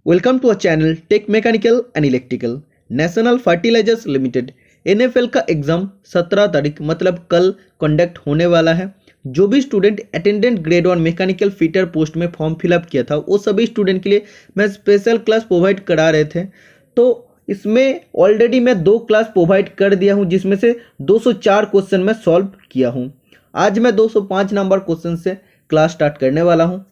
Welcome to a channel tech mechanical and electrical. National fertilizers limited NFL का exam 17 तारीख मतलब कल conduct होने वाला है। जो भी student attendant grade 1 mechanical fitter post में फॉर्म फिलअप किया था वो सभी स्टूडेंट के लिए मैं स्पेशल क्लास प्रोवाइड करा रहे थे। तो इसमें ऑलरेडी मैं 2 क्लास प्रोवाइड कर दिया हूँ, जिसमें से 204 क्वेश्चन मैं सॉल्व किया हूँ। आज मैं 205 नंबर क्वेश्चन से क्लास स्टार्ट करने वाला हूँ।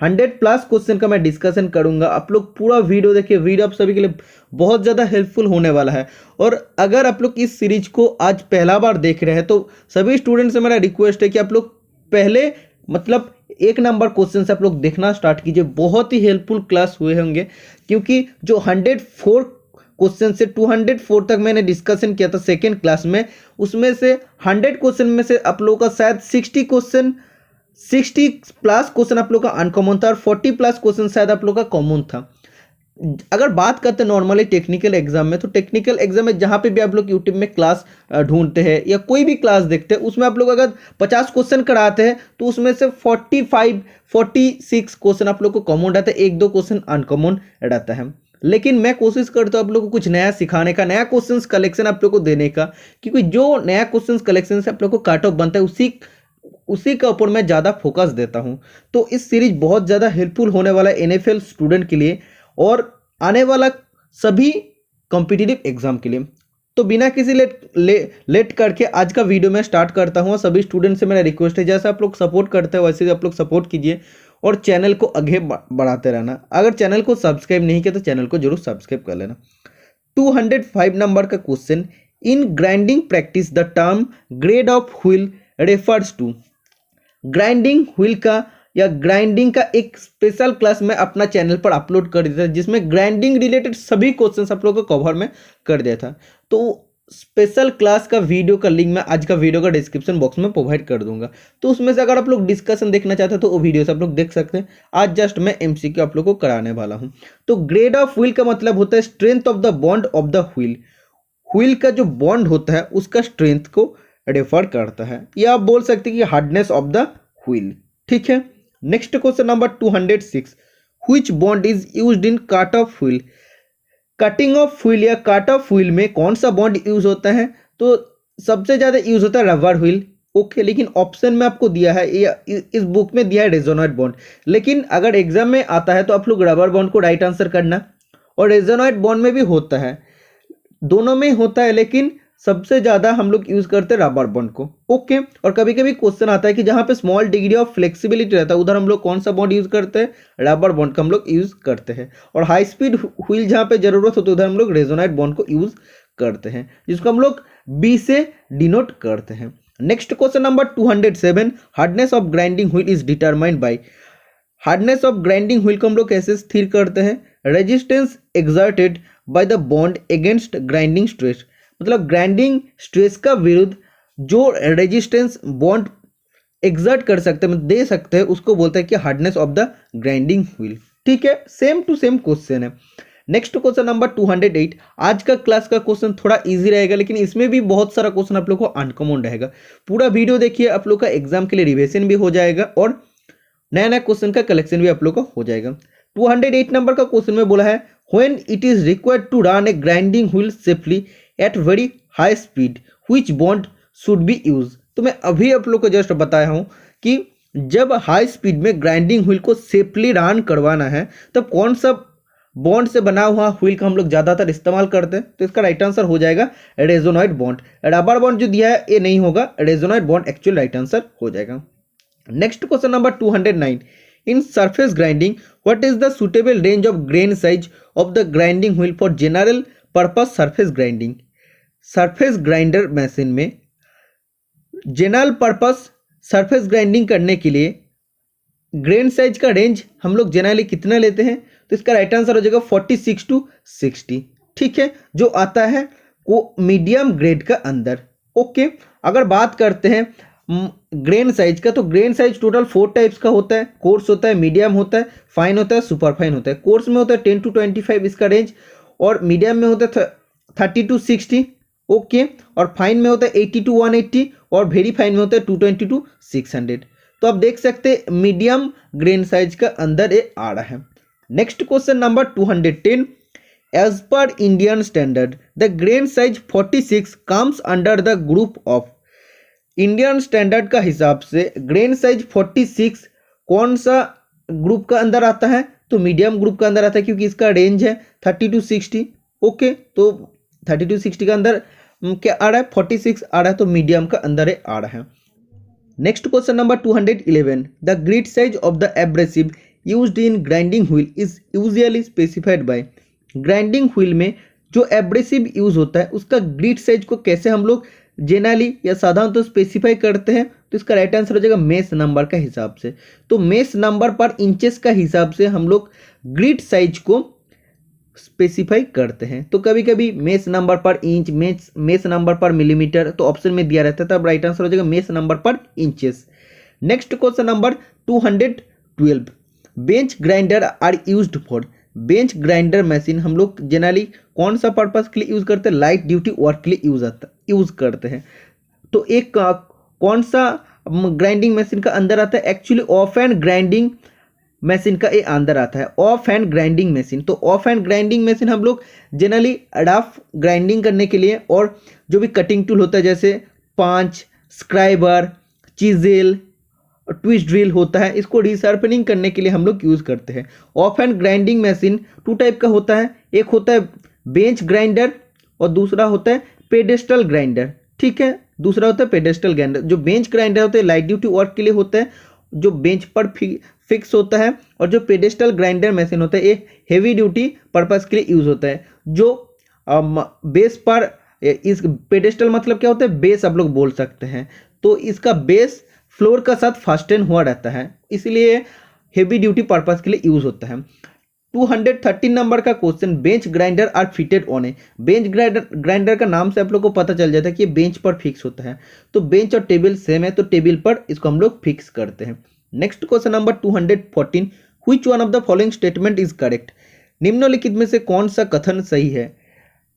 100 प्लस क्वेश्चन का मैं डिस्कशन करूंगा। आप लोग पूरा वीडियो देखिए, वीडियो आप सभी के लिए बहुत ज़्यादा हेल्पफुल होने वाला है। और अगर आप लोग इस सीरीज को आज पहला बार देख रहे हैं तो सभी स्टूडेंट से मेरा रिक्वेस्ट है कि आप लोग पहले मतलब 1 नंबर क्वेश्चन से आप लोग देखना स्टार्ट कीजिए। बहुत ही हेल्पफुल क्लास हुए होंगे, क्योंकि जो 104 क्वेश्चन से 204 तक मैंने डिस्कशन किया था सेकेंड क्लास में, उसमें से 100 क्वेश्चन में से आप लोगों का शायद 60 प्लस क्वेश्चन आप लोग का अनकॉमन था और 40 प्लस क्वेश्चन शायद आप लोग का कॉमन था। अगर बात करते हैं नॉर्मली टेक्निकल एग्जाम में, तो टेक्निकल एग्जाम में जहाँ पे भी आप लोग यूट्यूब में क्लास ढूंढते हैं या कोई भी क्लास देखते हैं, उसमें आप लोग अगर 50 क्वेश्चन कराते हैं तो उसमें से 46 क्वेश्चन आप लोग को कॉमन रहता है, 1-2 क्वेश्चन अनकॉमन रहता है। लेकिन मैं कोशिश करता हूँ आप लोग को कुछ नया सिखाने का, नया क्वेश्चन कलेक्शन आप लोग को देने का, क्योंकि जो नया क्वेश्चन कलेक्शन से आप लोग को काट ऑफ बनता है उसी के ऊपर मैं ज़्यादा फोकस देता हूं। तो इस सीरीज बहुत ज़्यादा हेल्पफुल होने वाला है एनएफएल स्टूडेंट के लिए और आने वाला सभी कॉम्पिटिटिव एग्जाम के लिए। तो बिना किसी लेट करके आज का वीडियो मैं स्टार्ट करता हूं। सभी स्टूडेंट से मेरा रिक्वेस्ट है, जैसे आप लोग सपोर्ट करते हैं वैसे ही आप लोग सपोर्ट कीजिए और चैनल को आगे बढ़ाते रहना। अगर चैनल को सब्सक्राइब नहीं किया तो चैनल को जरूर सब्सक्राइब कर लेना। 205 नंबर का question, in grinding practice the term grade of wheel refers to. Grinding wheel का या ग्राइंडिंग का एक स्पेशल क्लास मैं अपना चैनल पर अपलोड कर दिया था, जिसमें ग्राइंडिंग रिलेटेड सभी क्वेश्चंस आप लोगों को कवर में कर दिया था। तो स्पेशल क्लास का वीडियो का लिंक मैं आज का वीडियो का डिस्क्रिप्शन बॉक्स में प्रोवाइड कर दूंगा। तो उसमें से अगर आप लोग डिस्कशन देखना चाहते हैं तो वो वीडियो से आप लोग देख सकते हैं। आज जस्ट मैं एमसीक्यू आप लोग को कराने वाला हूँ। तो ग्रेड ऑफ व्हील का मतलब होता है strength of the bond of the wheel. Wheel का जो बॉन्ड होता है उसका स्ट्रेंथ को रेफर करता है, या आप बोल सकते हैं कि हार्डनेस ऑफ द व्हील। ठीक है। Next question number 206, which bond is used in cut off wheel. Cutting of wheel या कट ऑफ व्हील में कौन सा बॉन्ड यूज होता है? तो सबसे ज्यादा यूज होता है रबर व्हील। ओके, लेकिन ऑप्शन में आपको दिया है या इस बुक में दिया है रेजोनॉइड बॉन्ड। लेकिन अगर एग्जाम में आता है तो आप लोग रबर बॉन्ड को राइट आंसर करना, और रेजोनॉइड बॉन्ड में भी होता है, दोनों में होता है, लेकिन सबसे ज्यादा हम लोग यूज करते हैं रबर बॉन्ड को। ओके, और कभी कभी क्वेश्चन आता है कि जहां पे स्मॉल डिग्री ऑफ फ्लेक्सिबिलिटी रहता है उधर हम लोग कौन सा बॉन्ड यूज करते हैं? रबर बॉन्ड का हम लोग यूज करते हैं। और हाई स्पीड व्हील जहां पे जरूरत होती है उधर हम लोग रेजोनाइट बॉन्ड को यूज करते हैं, जिसको हम लोग बी से डिनोट करते हैं। Next question number 207, hardness of grinding wheel is determined by. Hardness of grinding wheel को हम लोग कैसे स्थिर करते हैं? Resistance exerted by the bond against grinding stress. मतलब ग्राइंडिंग स्ट्रेस का विरुद्ध जो रेजिस्टेंस बॉन्ड एक्सर्ट कर सकते हैं, दे सकते हैं, उसको बोलते हैं कि hardness of the grinding wheel. ठीक है, सेम टू सेम क्वेश्चन है। नेक्स्ट क्वेश्चन नंबर 208, आज का क्लास का क्वेश्चन थोड़ा इजी रहेगा, लेकिन इसमें भी बहुत सारा क्वेश्चन आप लोग को अनकॉमन रहेगा। पूरा वीडियो देखिए, आप लोग का एग्जाम के लिए रिविजन भी हो जाएगा और नया नया क्वेश्चन का कलेक्शन भी आप लोग का हो जाएगा। 208 नंबर का क्वेश्चन में बोला है, when it is required to run a grinding wheel safely at very high speed which bond should be use. तो मैं अभी आप लोग को जस्ट बताया हूं कि जब हाई स्पीड में ग्राइंडिंग व्हील को सेफली रन करवाना है तब कौन सा बॉन्ड से बना हुआ व्हील का हम लोग ज्यादातर इस्तेमाल करते हैं। तो इसका राइट आंसर हो जाएगा रेजोनॉइड बॉन्ड। रबर बॉन्ड जो दिया है ये नहीं होगा, रेजोनॉइड बॉन्ड एक्चुअल राइट आंसर हो जाएगा। Next question number 209, in surface grinding what is the suitable range of grain size of the grinding wheel for general purpose surface grinding। Surface grinder machine में general purpose surface grinding करने के लिए grain size का range हम लोग generally कितना लेते हैं? तो इसका राइट आंसर हो जाएगा 46 to 60। ठीक है, जो आता है वो मीडियम ग्रेड का अंदर। ओके, अगर बात करते हैं ग्रेन साइज का, तो ग्रेन साइज टोटल 4 टाइप्स का होता है। कोर्स होता है, मीडियम होता है, फाइन होता है, सुपर फाइन होता है। कोर्स में होता है 10 to 25 इसका रेंज, और मीडियम में होता है 30 to 60। ओके, और फाइन में होता है 80 to 180, और वेरी फाइन में होता है 220 to 600। तो आप देख सकते हैं मीडियम ग्रेन साइज का अंदर ये आ रहा है। Next question number 210, as per Indian standard the grain size 46 comes under the group of. Indian standard का हिसाब से ग्रेन साइज 46 कौन सा ग्रुप का अंदर आता है? तो मीडियम ग्रुप का अंदर आता है, क्योंकि इसका रेंज है 30 to 60। ओके, तो 30 to 60 का अंदर क्या आ रहा है? 46 आ रहा है, तो मीडियम का अंदर आ रहा है। Next question number 211, the grid size of the abrasive used in grinding wheel is usually specified by. Grinding wheel में जो एब्रेसिव यूज होता है उसका ग्रिड साइज को कैसे हम लोग जेनरली या साधारण तो स्पेसिफाई करते हैं? तो इसका राइट आंसर हो जाएगा मेश नंबर का हिसाब से। तो मेश नंबर पर इंचेस का हिसाब से हम लोग ग्रिड साइज को स्पेसिफाई करते हैं। तो कभी कभी mesh number per inch, mesh number per millimetre, तो ऑप्शन में दिया रहता है, तब राइट आंसर हो जाएगा mesh number per inches. Next question number 212, bench grinder are used for. Bench grinder machine हम लोग जनरली कौन सा पर्पस के लिए यूज करते हैं? लाइट ड्यूटी वर्क के लिए यूज करते हैं। तो एक कौन सा ग्राइंडिंग मशीन का अंदर आता है? Actually of hand grinding machine का ये अंदर आता है, ऑफ एंड ग्राइंडिंग मशीन। तो ऑफ एंड ग्राइंडिंग मशीन हम लोग जनरली रफ ग्राइंडिंग करने के लिए, और जो भी कटिंग टूल होता है जैसे पांच, स्क्राइबर, चीजेल, ट्विस्ट ड्रिल होता है, इसको रिशार्पनिंग करने के लिए हम लोग यूज करते हैं। Off hand grinding machine two type का होता है, एक होता है बेंच ग्राइंडर और दूसरा होता है पेडेस्टल ग्राइंडर। ठीक है, दूसरा होता है पेडेस्टल ग्राइंडर। जो बेंच ग्राइंडर होता है लाइट ड्यूटी वर्क के लिए होता है, जो बेंच पर फिक्स होता है, और जो पेडेस्टल ग्राइंडर मशीन होता है ये हेवी ड्यूटी पर्पस के लिए यूज होता है। जो बेस पर, इस पेडेस्टल मतलब क्या होता है? बेस आप लोग बोल सकते हैं। तो इसका बेस फ्लोर का साथ फास्टन हुआ रहता है, इसलिए हेवी ड्यूटी पर्पस के लिए यूज होता है। 213 नंबर का question, bench grinder are fitted on a. Bench grinder का नाम से आप लोग को पता चल जाता है कि ये बेंच पर फिक्स होता है। तो बेंच और टेबल सेम है, तो टेबल पर इसको हम लोग फिक्स करते हैं। Next question number 214, which one of the following statement is correct. निम्नलिखित में से कौन सा कथन सही है?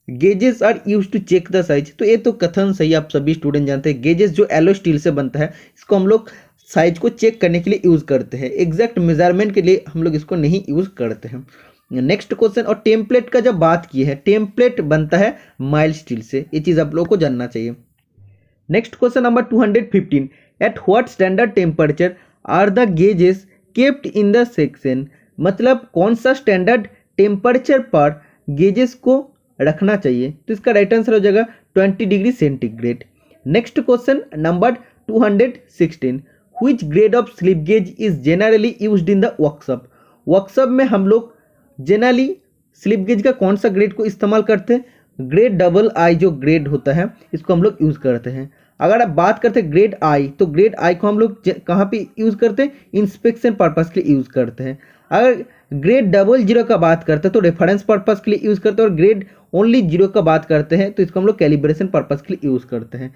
Gauges are use to check the size. तो ये तो कथन सही, आप सभी स्टूडेंट जानते हैं। गेजेस जो एलो स्टील से बनता है, इसको हम लोग साइज को चेक करने के लिए यूज करते हैं, एग्जैक्ट मेजरमेंट के लिए हम लोग इसको नहीं यूज करते हैं। नेक्स्ट क्वेश्चन, और टेम्पलेट का जब बात की है, टेम्पलेट बनता है माइल्ड स्टील से, ये चीज आप लोग को जानना चाहिए। Next question number 215, at what standard temperature are the gauges kept in the section. मतलब कौन सा स्टैंडर्ड टेम्परेचर पर गेजेस को रखना चाहिए? तो इसका राइट आंसर हो जाएगा 20 degree centigrade. Next question number 216, which grade of slip gauge is generally used in the workshop. Workshop में हम लोग जनरली स्लिप गेज का कौन सा ग्रेड को इस्तेमाल करते हैं? ग्रेड डबल आई जो ग्रेड होता है इसको हम लोग यूज करते हैं। अगर आप बात करते हैं ग्रेड आई, तो ग्रेड आई को हम लोग कहाँ पे यूज करते हैं? इंस्पेक्शन पर्पस के लिए यूज करते हैं। अगर ग्रेड 00 का बात करते हैं तो रेफरेंस पर्पस के लिए यूज करते हैं, और ग्रेड ओनली 0 का बात करते हैं तो इसको हम लोग कैलिब्रेशन पर्पस के लिए यूज करते हैं।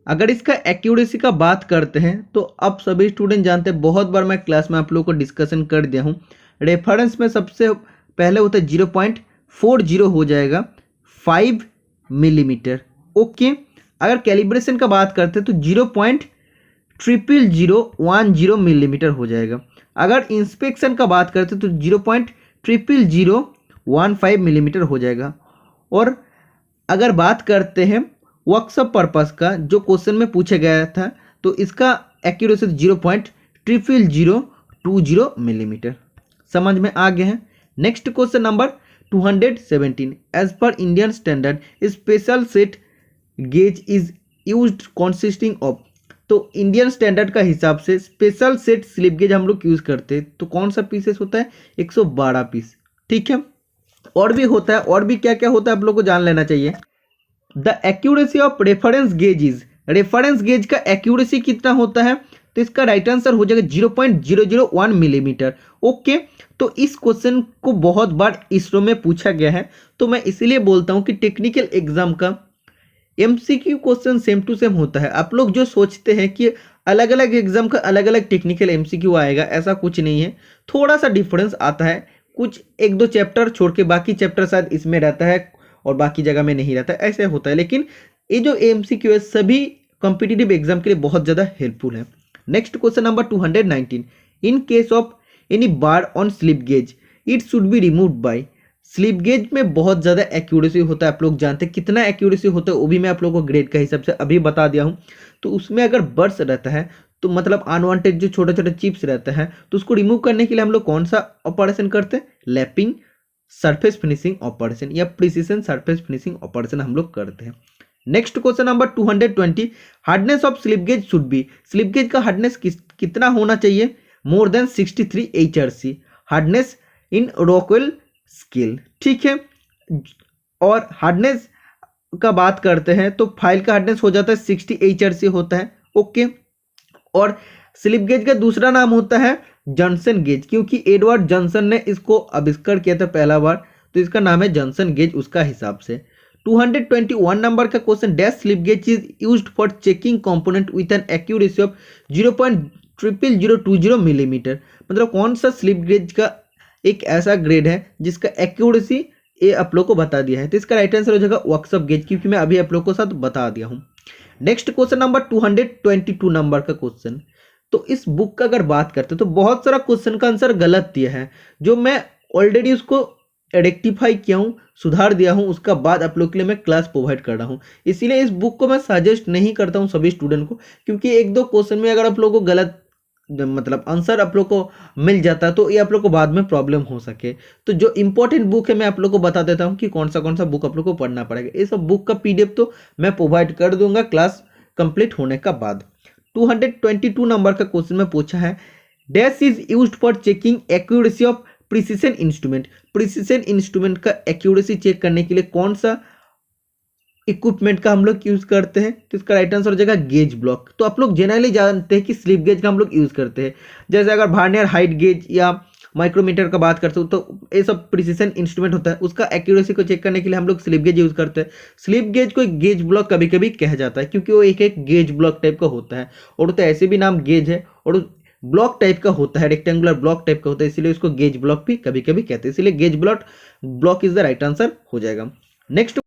अगर इसका एक्यूरेसी का बात करते हैं तो आप सभी स्टूडेंट जानते हैं, बहुत बार मैं क्लास में आप लोगों को डिस्कशन कर दिया हूँ। रेफरेंस में सबसे पहले होता है 0.40 हो जाएगा 5 मिलीमीटर। ओके, अगर कैलिब्रेशन का बात करते हैं तो 0.00010 मिलीमीटर हो जाएगा। अगर इंस्पेक्शन का बात करते हैं तो 0.00015 मिलीमीटर हो जाएगा। और अगर बात करते हैं वर्कशॉप पर्पस का, जो क्वेश्चन में पूछा गया था, तो इसका एक्यूरेसी 0.00020 मिलीमीटर। समझ में आ गया है। Next question number 217, as per Indian standard special set gauge is used consisting of. तो इंडियन स्टैंडर्ड का हिसाब से स्पेशल सेट स्लिप गेज हम लोग यूज करते हैं, तो कौन सा पीसेस होता है? 112 पीस। ठीक है, और भी होता है, और भी क्या क्या होता है आप लोग को जान लेना चाहिए। The accuracy of reference gauge is, reference gauge का एक्यूरेसी कितना होता है? तो इसका राइट आंसर हो जाएगा 0.001 मिलीमीटर। ओके, तो इस क्वेश्चन को बहुत बार इसरो में पूछा गया है, तो मैं इसीलिए बोलता हूं कि टेक्निकल एग्जाम का MCQ question same to same होता है। आप लोग जो सोचते हैं कि अलग अलग एग्जाम का अलग अलग टेक्निकल एमसीक्यू आएगा, ऐसा कुछ नहीं है। थोड़ा सा डिफरेंस आता है, कुछ एक दो चैप्टर छोड़ के बाकी चैप्टर शायद इसमें रहता है और बाकी जगह में नहीं रहता है, ऐसे होता है। लेकिन ये जो एमसीक्यू है सभी कॉम्पिटिटिव एग्जाम के लिए बहुत ज़्यादा हेल्पफुल है। Next question number 219, in case of any bar on slip gauge it should be removed by. Slip gauge में बहुत ज़्यादा एक्यूरेसी होता है, आप लोग जानते हैं कितना एक्यूरेसी होता है, वो भी मैं आप लोगों को ग्रेड के हिसाब से अभी बता दिया हूँ। तो उसमें अगर बर्ड्स रहता है तो मतलब अनवांटेड जो छोटे छोटे चिप्स रहते हैं तो उसको रिमूव करने के लिए हम लोग कौन सा ऑपरेशन करते हैं, लैपिंग सरफेस फिनिशिंग ऑपरेशन या प्रिसिशन सरफेस फिनिशिंग ऑपरेशन हम लोग करते हैं। Next question number 220, hardness of slip gauge should be. Slip gauge का हार्डनेस कितना होना चाहिए, more than 63 HRC hardness in Rockwell scale, ठीक है। और हार्डनेस का बात करते हैं तो फाइल का हार्डनेस हो जाता है 60 HRC होता है, ओके। और स्लिप गेज का दूसरा नाम होता है जॉनसन गेज, क्योंकि एडवर्ड जॉनसन ने इसको आविष्कार किया था पहला बार, तो इसका नाम है जॉनसन गेज उसका हिसाब से। 221 नंबर का question, dash slip gauge is used for checking component with an accuracy of 0.00020 millimetre. मतलब कौन सा स्लिप गेज का एक ऐसा ग्रेड है जिसका एक्यूरेसी ये आप लोग को बता दिया है, तो इसका राइट आंसर हो जाएगा वर्कशॉप गेज, क्योंकि मैं अभी आप लोग को साथ बता दिया हूँ। नेक्स्ट क्वेश्चन नंबर 222 नंबर का क्वेश्चन, तो इस बुक का अगर बात करते हैं तो बहुत सारा क्वेश्चन का आंसर गलत दिया है, जो मैं ऑलरेडी उसको रेक्टिफाई किया हूँ, सुधार दिया हूँ, उसका बाद आप लोग के लिए मैं क्लास प्रोवाइड कर रहा हूँ। इसीलिए इस बुक को मैं सजेस्ट नहीं करता हूँ सभी स्टूडेंट को, क्योंकि एक दो क्वेश्चन में अगर आप लोगों को गलत मतलब आंसर आप लोग को मिल जाता है तो ये आप लोग को बाद में प्रॉब्लम हो सके। तो जो इंपॉर्टेंट बुक है मैं आप लोग को बता देता हूँ कि कौन सा बुक आप लोग को पढ़ना पड़ेगा। ये सब बुक का PDF तो मैं प्रोवाइड कर दूंगा क्लास कंप्लीट होने का बाद। 222 नंबर का क्वेश्चन में पूछा है, dash is used for checking accuracy of precision instrument. Precision instrument का एक्यूरेसी चेक करने के लिए कौन सा इक्विपमेंट का हम लोग यूज करते हैं, तो इसका राइट आंसर हो जाएगा गेज ब्लॉक। तो आप लोग जनरली जानते हैं कि स्लिप गेज का हम लोग यूज करते हैं, जैसे अगर वर्नियर हाइट गेज या माइक्रोमीटर का बात करते हो तो ये सब प्रिसिशन इंस्ट्रूमेंट होता है, उसका एक्यूरेसी को चेक करने के लिए हम लोग स्लिप गेज यूज करते हैं। स्लिप गेज को एक गेज ब्लॉक कभी कभी कहा जाता है, क्योंकि वो एक एक गेज ब्लॉक टाइप का होता है, और तो ऐसे भी नाम गेज है और ब्लॉक टाइप का होता है, रेक्टेंगुलर ब्लॉक टाइप का होता है, इसलिए उसको गेज ब्लॉक भी कभी कभी कहते हैं, इसलिए gauge block is the right answer हो जाएगा। Next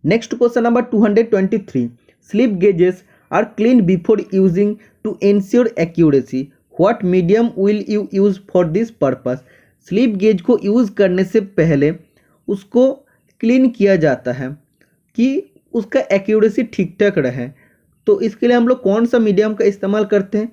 Next question number 223. Slip gauges are cleaned before using to ensure accuracy. What medium will you use for this purpose? Slip gauge को use करने से पहले उसको क्लीन किया जाता है कि उसका एक्यूरेसी ठीक ठाक रहे। तो इसके लिए हम लोग कौन सा मीडियम का इस्तेमाल करते हैं,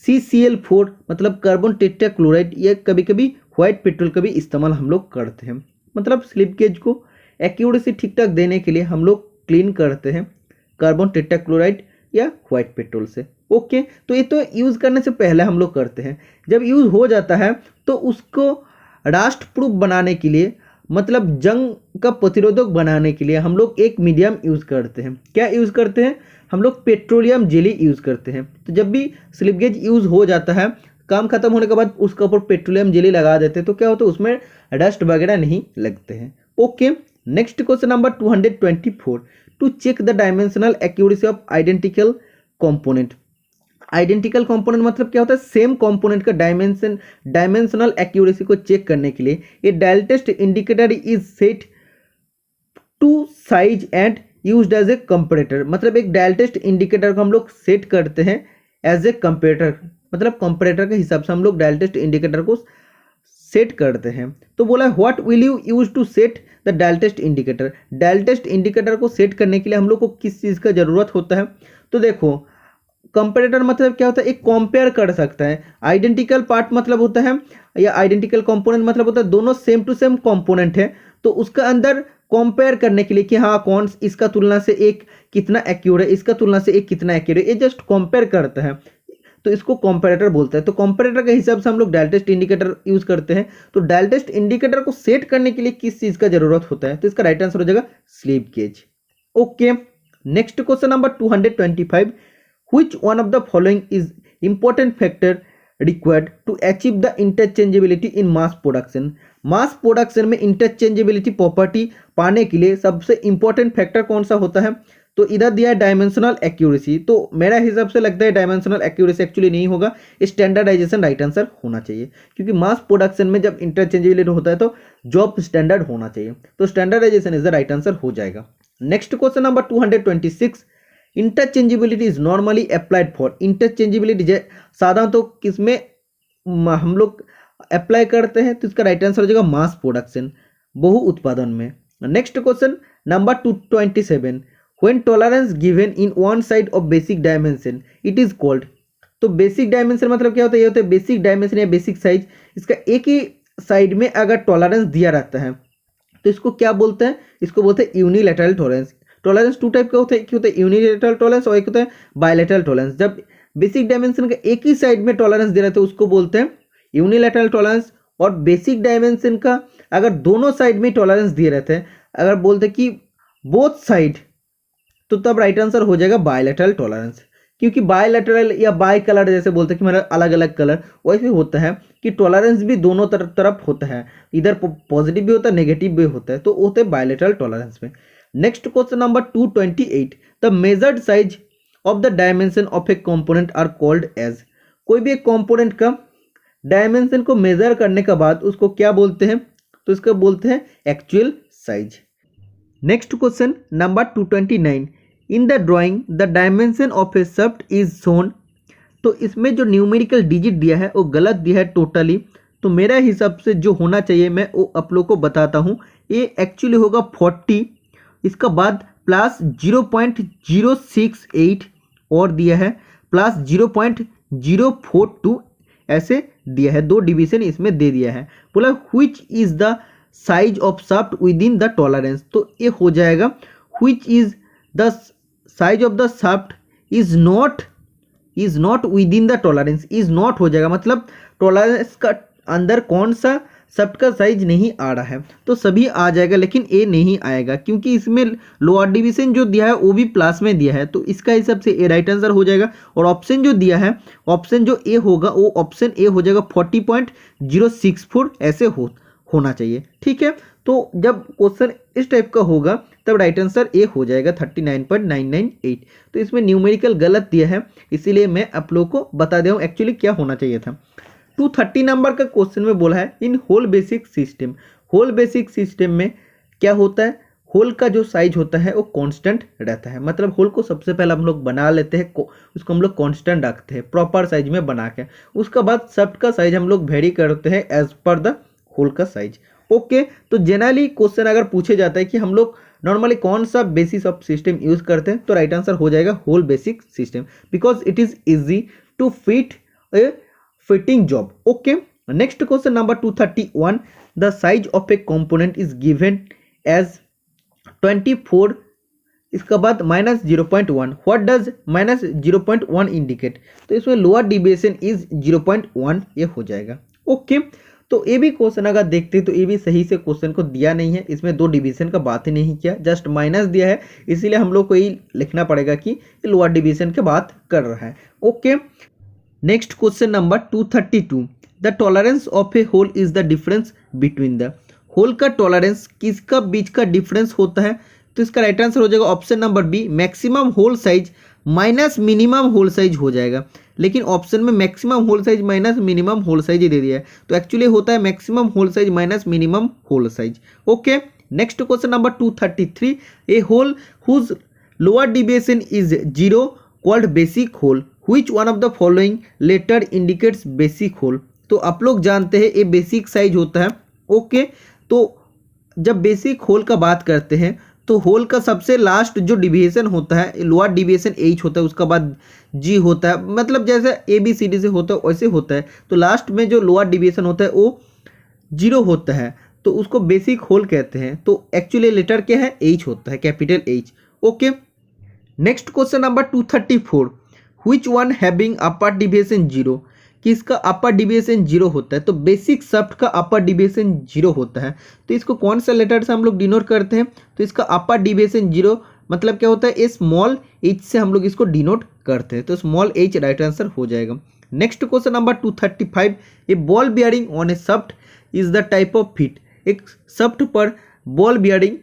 CCl4 मतलब कार्बन टेट्राक्लोराइड, या कभी कभी व्हाइट पेट्रोल का भी इस्तेमाल हम लोग करते हैं। मतलब स्लिप गेज को एक्यूरेसी ठीक ठाक देने के लिए हम लोग क्लीन करते हैं कार्बन टेट्राक्लोराइड या व्हाइट पेट्रोल से, ओके। तो ये तो यूज़ करने से पहले हम लोग करते हैं। जब यूज़ हो जाता है तो उसको रास्ट प्रूफ बनाने के लिए, मतलब जंग का प्रतिरोधक बनाने के लिए हम लोग एक मीडियम यूज़ करते हैं। क्या यूज़ करते हैं, हम लोग पेट्रोलियम जेली यूज़ करते हैं। तो जब भी स्लिप गेज यूज़ हो जाता है, काम खत्म होने के बाद उसके ऊपर पेट्रोलियम जेली लगा देते हैं, तो क्या होता है उसमें डस्ट वगैरह नहीं लगते हैं, okay. Next question number 224, to check the dimensional accuracy of identical component. Identical component मतलब क्या होता है, सेम कंपोनेंट का डायमेंशनल एक्यूरेसी को चेक करने के लिए ये dial test indicator is set to size and used as a comparator. मतलब एक डायल टेस्ट इंडिकेटर को हम लोग सेट करते हैं एज ए कंपैरेटर, मतलब कंपैरेटर के हिसाब से हम लोग डायल टेस्ट इंडिकेटर को सेट करते हैं। तो बोला what will you use to set the dial test indicator. Dial test indicator को सेट करने के लिए हम लोग को किस चीज़ का ज़रूरत होता है, तो देखो कंपैरेटर मतलब क्या होता है, एक कंपेयर कर सकता है। आइडेंटिकल पार्ट मतलब होता है, या आइडेंटिकल कंपोनेंट मतलब होता है दोनों सेम टू सेम कंपोनेंट है, तो उसका अंदर कंपेयर करने के लिए कि हाँ कौन इसका तुलना से एक कितना एक्यूरेट, इसका तुलना से एक कितना एक्यूरेट, ये जस्ट कंपेयर करता है, तो इसको कंपैरेटर बोलते हैं। तो कंपैरेटर के हिसाब से हम लोग डायल टेस्ट इंडिकेटर यूज करते हैं। तो डायल टेस्ट इंडिकेटर को सेट करने के लिए किस चीज का जरूरत होता है, तो इसका राइट आंसर हो जाएगा slip gauge, okay. Next question number 225, which one of the following is important factor required to achieve the interchangeability in mass production. Mass production में इंटरचेंजेबिलिटी प्रॉपर्टी पाने के लिए सबसे इंपॉर्टेंट फैक्टर कौन सा होता है, तो इधर दिया है डायमेंशनल एक्यूरेसी, तो मेरा हिसाब से लगता है डायमेंशनल एक्यूरेसी एक्चुअली नहीं होगा, स्टैंडर्डाइजेशन राइट आंसर होना चाहिए, क्योंकि मास प्रोडक्शन में जब इंटरचेंजेबिलिटी होता है तो जॉब स्टैंडर्ड होना चाहिए, तो standardisation is the right answer हो जाएगा। Next question number 226, interchangeability is normally applied for, interchangeability साधारण तो किसमें हम लोग अप्लाई करते हैं, तो इसका राइट आंसर हो जाएगा मास प्रोडक्शन, बहु उत्पादन में। Next question number 227, when tolerance given in one side of basic dimension it is called, तो बेसिक डायमेंशन मतलब क्या होता है, ये होता है बेसिक डायमेंशन या बेसिक साइज, इसका एक ही साइड में अगर टॉलरेंस दिया रहता है तो इसको क्या बोलते हैं, इसको बोलते हैं unilateral tolerance. Tolerance two type का होता है, एक होता है यूनिलैटरल टॉलरेंस और एक होता है बायलैटरल टॉलरेंस। जब बेसिक डायमेंशन का एक ही साइड में टॉलरेंस दे रहता है उसको बोलते हैं यूनिलैटरल टॉलरेंस, और बेसिक डायमेंशन का अगर दोनों साइड में टॉलरेंस दिए रहते हैं, अगर बोलते हैं कि बोथ साइड, तो तब राइट आंसर हो जाएगा बायलैटरल टॉलरेंस, क्योंकि बायलैटरल या बाय कलर जैसे बोलते हैं कि मतलब अलग अलग कलर, वैसे होता है कि टॉलरेंस भी दोनों तरफ होता है, इधर पॉजिटिव भी होता है नेगेटिव भी होता है, तो होते हैं बायलैटरल टॉलरेंस में। Next question number 228, the measured size of the dimension of a component are called as, कोई भी एक कंपोनेंट का डायमेंशन को मेजर करने के बाद उसको क्या बोलते हैं, तो इसको बोलते हैं actual size. Next question number 229, in the drawing the dimension of A shaft is shown, तो इसमें जो न्यूमेरिकल डिजिट दिया है वो गलत दिया है टोटली, तो मेरा हिसाब से जो होना चाहिए मैं वो आप लोग को बताता हूँ, ये एक्चुअली होगा 40, इसका बाद प्लस 0.068 और दिया है, प्लस 0.042 ऐसे दिया है, दो डिवीजन इसमें दे दिया है, बोला which is the size of shaft with in the tolerance, तो ये हो जाएगा which is the size of the shaft is not with in the tolerance, is not हो जाएगा, मतलब टॉलरेंस का अंदर कौन सा शाफ्ट का साइज नहीं आ रहा है, तो सभी आ जाएगा लेकिन ए नहीं आएगा, क्योंकि इसमें लोअर डिवीजन जो दिया है वो भी प्लस में दिया है, तो इसका हिसाब से ए राइट आंसर हो जाएगा। और ऑप्शन जो दिया है, ऑप्शन जो ए होगा वो ऑप्शन ए हो जाएगा 40.064 ऐसे होना चाहिए, ठीक है। तो जब क्वेश्चन इस टाइप का होगा तब राइट आंसर ए हो जाएगा 39.998, तो इसमें न्यूमेरिकल गलत दिया है, इसीलिए मैं आप लोग को बता दे रहा हूँ एक्चुअली क्या होना चाहिए था। 230 नंबर का क्वेश्चन में बोला है in hole basic system, hole basic system में क्या होता है, होल का जो साइज होता है वो कांस्टेंट रहता है, मतलब होल को सबसे पहले हम लोग बना लेते हैं, उसको हम लोग कांस्टेंट रखते हैं प्रॉपर साइज में बना के, उसके बाद शाफ्ट का साइज हम लोग वेरी करते हैं एज पर द होल का साइज। ओके, तो जनरली क्वेश्चन अगर पूछे जाता है कि हम लोग नॉर्मली कौन सा बेसिस ऑफ सिस्टम यूज करते हैं, तो राइट आंसर हो जाएगा hole basic system, because it is easy to fit a fitting job. Okay, next question number 231, the size of a component is given as 24, इसका बाद -0.1, what does -0.1 indicate, तो इसमें lower deviation is 0.1 ये हो जाएगा। Okay, तो ये भी क्वेश्चन अगर देखते तो ये भी सही से क्वेश्चन को दिया नहीं है, इसमें दो डिवीजन का बात ही नहीं किया, जस्ट माइनस दिया है, इसीलिए हम लोग को ये लिखना पड़ेगा कि ये लोअर डिवीजन की बात कर रहा है। Okay, next question number 232, the tolerance of a hole is the difference between the, hole का टॉलरेंस किसका बीच का डिफरेंस होता है, तो इसका राइट आंसर हो जाएगा option number B, maximum hole size minus minimum hole size हो जाएगा, लेकिन ऑप्शन में maximum hole size minus minimum hole size ही दे दिया है, तो एक्चुअली होता है maximum hole size minus minimum hole size. Okay, next question number 233, a hole whose lower deviation is 0 called basic hole, which one of the following letter indicates basic hole, तो आप लोग जानते हैं ये बेसिक साइज होता है। Okay, तो जब बेसिक होल का बात करते हैं तो होल का सबसे लास्ट जो डिविएशन होता है, लोअर डिविएशन H होता है, उसका बाद G होता है, मतलब जैसे ABCD से होता है वैसे होता है, तो लास्ट में जो लोअर डिविएशन होता है वो 0 होता है, तो उसको बेसिक होल कहते हैं, तो एक्चुअली लेटर क्या है, H होता है, capital H। Okay, next question number 234, which one having upper deviation 0, किसका अपर डिविएशन 0 होता है, तो बेसिक शाफ्ट का अपर डिविएशन 0 होता है, तो इसको कौन सा लेटर से हम लोग डिनोट करते हैं, तो इसका अपर डिविएशन 0 मतलब क्या होता है, स्मॉल h से हम लोग इसको डिनोट करते हैं, तो स्मॉल h राइट आंसर हो जाएगा। Next question number 235, A ball bearing on A shaft is the type of fit, एक शाफ्ट पर बॉल बियरिंग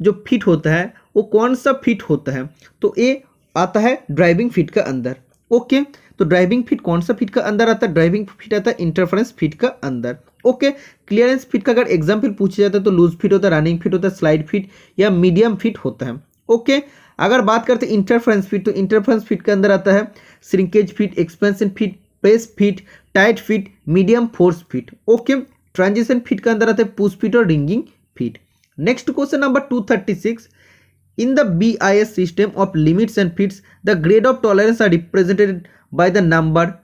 जो फिट होता है वो कौन सा फिट होता है, तो ये आता है ड्राइविंग फिट का अंदर। ओके, तो ड्राइविंग फिट कौन सा फिट का अंदर आता है, ड्राइविंग फिट आता है इंटरफेरेंस फिट का अंदर। ओके, क्लियरेंस फिट का अगर एग्जाम्पल पूछा जाता है तो लूज फिट होता है, रनिंग फिट होता है, स्लाइड फिट या मीडियम फिट होता है। ओके, अगर बात करते हैं इंटरफेरेंस फिट, तो इंटरफेरेंस फिट के अंदर आता है shrinkage fit, expansion fit, press fit, tight fit, medium force fit. Okay, transition fit के अंदर आता है पुश फिट और ringing fit. Next question number 236, in the BIS system of limits and fits, the grade of tolerance are represented by the number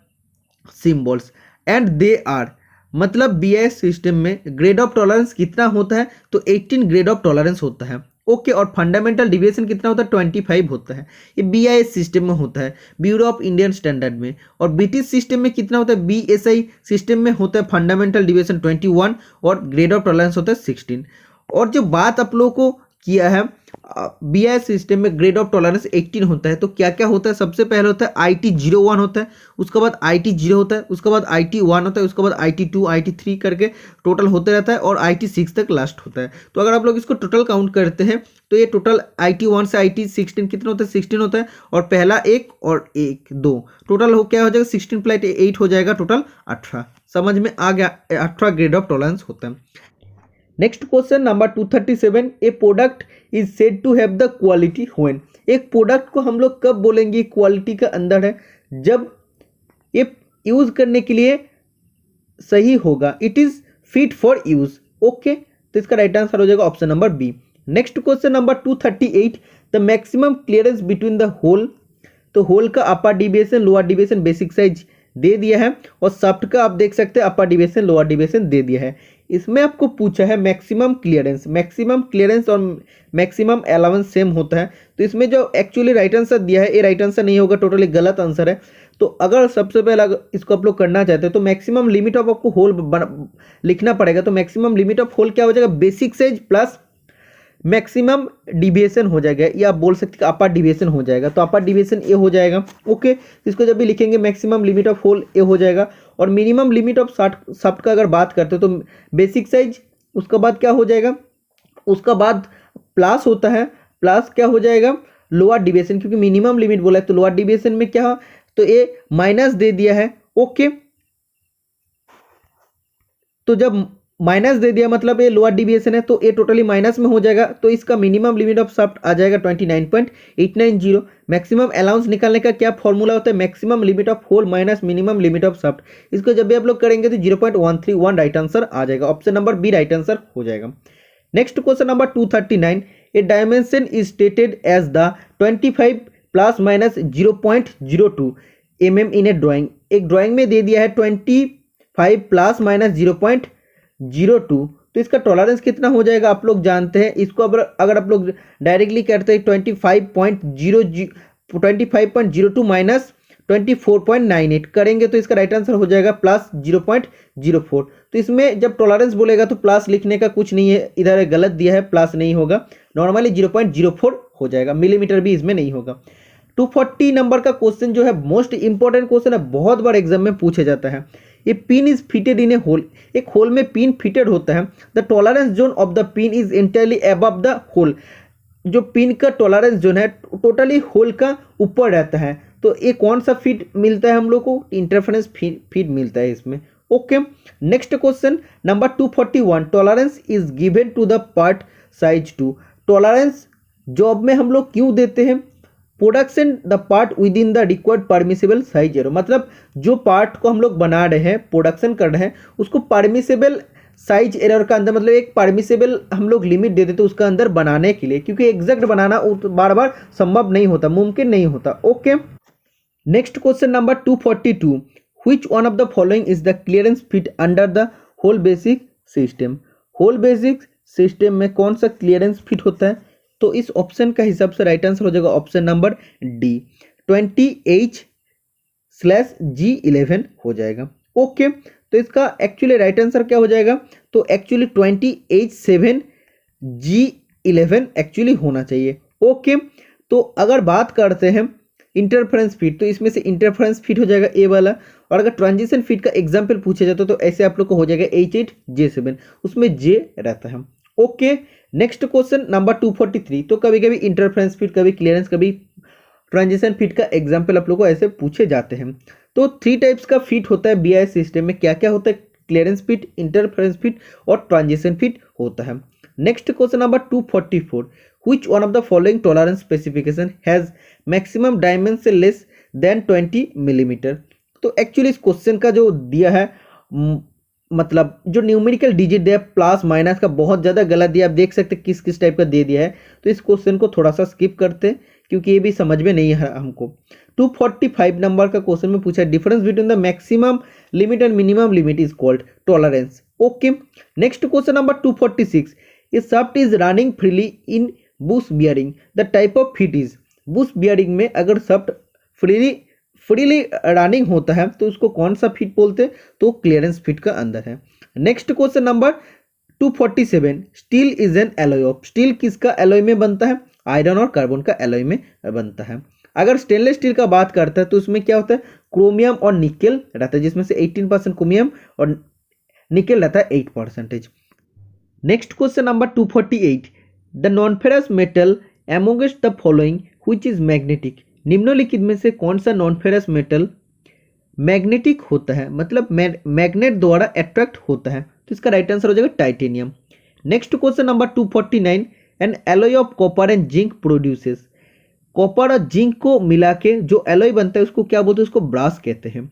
symbols and they are, मतलब BIS system में grade of tolerance कितना होता है, तो 18 grade of tolerance होता है। Okay, और fundamental deviation कितना होता है, 25 होता है। ये BIS सिस्टम में होता है, ब्यूरो ऑफ इंडियन स्टैंडर्ड में। और ब्रिटिश सिस्टम में कितना होता है, BSI सिस्टम में होता है फंडामेंटल डिविएशन 21 और ग्रेड ऑफ टॉलरेंस होता है 16। और जो बात आप लोगों को किया है BIS सिस्टम में ग्रेड ऑफ टॉलरेंस 18 होता है, तो क्या क्या होता है, सबसे पहले होता है IT01 होता है, उसके बाद IT0 होता है, उसके बाद IT1 होता है, उसके बाद IT2 IT3 करके टोटल होते रहता है और IT6 तक लास्ट होता है। तो अगर आप लोग इसको टोटल काउंट करते हैं तो ये टोटल IT1 से IT16 कितना होता है, 16 होता है। और पहला एक और एक दो टोटल हो क्या हो जाएगा, 16 + 8 हो जाएगा टोटल 18। समझ में आ गया, 18 ग्रेड ऑफ टॉलरेंस होता है। Next question number 237, a product is said to have the quality when, एक प्रोडक्ट को हम लोग कब बोलेंगे क्वालिटी का अंदर है, जब ये यूज करने के लिए सही होगा, it is fit for use. Okay, तो इसका राइट आंसर हो जाएगा option number B. Next question number 238, the maximum clearance between the hole, तो होल का upper deviation, lower deviation, basic size दे दिया है और शाफ्ट का आप देख सकते हैं अपर डिविएशन, लोअर डिविएशन दे दिया है। इसमें आपको पूछा है मैक्सिमम क्लियरेंस और मैक्सिमम अलाउंस सेम होता है, तो इसमें जो एक्चुअली राइट आंसर दिया है ये राइट आंसर नहीं होगा, टोटली गलत आंसर है। तो अगर सबसे पहले इसको आप लोग करना चाहते हैं तो मैक्सिमम लिमिट ऑफ आपको होल लिखना पड़ेगा। तो मैक्सिमम लिमिट ऑफ होल क्या हो जाएगा, basic size plus maximum deviation हो जाएगा, या आप बोल सकते हैं अपर डिविएशन हो जाएगा। तो अपर डिविएशन ए हो जाएगा। ओके, इसको जब भी लिखेंगे मैक्सिमम लिमिट ऑफ होल ए हो जाएगा। और मिनिमम लिमिट ऑफ शाफ्ट का अगर बात करते हो तो बेसिक साइज, उसका बाद क्या हो जाएगा, उसका बाद प्लस होता है, प्लस क्या हो जाएगा, लोअर डिविएशन, क्योंकि मिनिमम लिमिट बोला है तो लोअर डिविएशन में क्या, तो ए माइनस दे दिया है। ओके, तो जब माइनस दे दिया मतलब ये लोअर डिविएशन है तो ये टोटली माइनस में हो जाएगा। तो इसका मिनिमम लिमिट ऑफ शाफ्ट आ जाएगा 29.890। मैक्सिमम अलाउंस निकालने का क्या फॉर्मूला होता है, maximum limit of hole minus minimum limit of shaft. इसको जब भी आप लोग करेंगे तो 0.131 राइट आंसर आ जाएगा, option number B right answer हो जाएगा। Next question number 239, a dimension is stated as the 25 ± 0.02 mm in a drawing, एक ड्राइंग में दे दिया है 25 ± 0.02, तो इसका टॉलरेंस कितना हो जाएगा आप लोग जानते हैं। इसको अगर आप लोग डायरेक्टली करते हैं 25.02 माइनस 24.98 करेंगे तो इसका राइट आंसर हो जाएगा प्लस 0.04। तो इसमें जब टॉलरेंस बोलेगा तो प्लस लिखने का कुछ नहीं है, इधर गलत दिया है, प्लस नहीं होगा, नॉर्मली 0.04 हो जाएगा, मिलीमीटर भी इसमें नहीं होगा। 240 नंबर का क्वेश्चन जो है मोस्ट इंपॉर्टेंट क्वेश्चन है, बहुत बार एग्जाम में पूछा जाता है। A pin is fitted in a hole, एक होल में पिन फिटेड होता है, the tolerance zone of the pin is entirely above the hole, जो पिन का टॉलरेंस जोन है टोटली होल का ऊपर रहता है। तो ये कौन सा फिट मिलता है हम लोग को, इंटरफेरेंस फिट मिलता है इसमें। Okay, next question number 241, tolerance is given to the part size 2, tolerance job में हम लोग क्यों देते हैं, production the part within the required permissible size arrow, मतलब जो पार्ट को हम लोग बना रहे हैं, प्रोडक्शन कर रहे हैं, उसको परमिसिबल साइज एरर का अंदर, मतलब एक परमिसिबल हम लोग लिमिट दे देते उसका अंदर बनाने के लिए, क्योंकि एग्जैक्ट बनाना बार बार संभव नहीं होता, मुमकिन नहीं होता। Okay, next question number 242, which one of the following is the clearance fit under the hole basic system, hole basic system में कौन सा क्लियरेंस फिट होता है, तो इस ऑप्शन का हिसाब से राइट आंसर हो जाएगा ऑप्शन नंबर डी 20H/G11 हो जाएगा। ओके, तो इसका एक्चुअली राइट आंसर क्या हो जाएगा, तो एक्चुअली 20H7G11 एक्चुअली होना चाहिए। ओके, तो अगर बात करते हैं इंटरफेरेंस फिट, तो इसमें से इंटरफेरेंस फिट हो जाएगा ए वाला, और अगर ट्रांजिशन फिट का एग्जाम्पल पूछा जाता तो ऐसे आप लोग को हो जाएगा H8J7, उसमें जे रहता है। Okay, next question number 243। तो कभी कभी इंटरफेरेंस फिट, कभी क्लियरेंस, कभी ट्रांजिशन फिट का एग्जाम्पल आप लोगों को ऐसे पूछे जाते हैं। तो 3 टाइप्स का फिट होता है बीआईएस सिस्टम में। क्या क्या होता है? क्लियरेंस फिट, इंटरफेरेंस फिट और ट्रांजिशन फिट होता है। Next question number 244। Which one of the following tolerance specification has maximum dimension less than 20 millimetre? तो एक्चुअली इस क्वेश्चन का जो दिया है मतलब जो न्यूमेरिकल डिजिट दिया है प्लस माइनस का बहुत ज़्यादा गलत दिया। आप देख सकते हैं किस किस टाइप का दे दिया है। तो इस क्वेश्चन को थोड़ा सा स्किप करते हैं क्योंकि ये भी समझ में नहीं है हमको। 245 नंबर का क्वेश्चन में पूछा difference between the maximum limit and minimum limit is called tolerance. Okay, next question number 246। A shaft is running freely in Bush bearing, the type of fit is? Bush bearing में अगर shaft freely running होता है तो उसको कौन सा fit बोलते हैं? तो क्लियरेंस फिट का अंदर है। Next question number 247। Steel is an alloy of? Steel किसका एलॉय में बनता है? आयरन और कार्बन का एलॉय में बनता है। अगर स्टेनलेस स्टील का बात करता है तो उसमें क्या होता है? क्रोमियम और निकेल रहता है, जिसमें से 18% क्रोमियम और निकेल रहता है 8%। Next question number 248। The non ferrous metal amongst the following which is magnetic? निम्नलिखित में से कौन सा नॉन फेरस मेटल मैग्नेटिक होता है, मतलब मैग्नेट द्वारा अट्रैक्ट होता है? तो इसका राइट आंसर हो जाएगा titanium. Next question number 249। N alloy of copper and zinc produces? Copper और जिंक को मिला के जो एलॉय बनता है उसको क्या बोलते हैं? उसको ब्रास कहते हैं।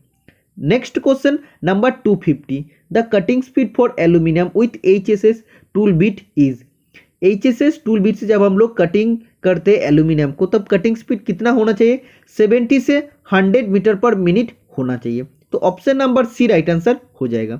Next question number 250। The cutting speed for aluminium with HSS tool bit is? HSS tool bit से जब हम लोग कटिंग करते हैं एल्यूमिनियम को तब कटिंग स्पीड कितना होना चाहिए? 70 से 100 मीटर पर मिनट होना चाहिए। तो option number C right answer हो जाएगा।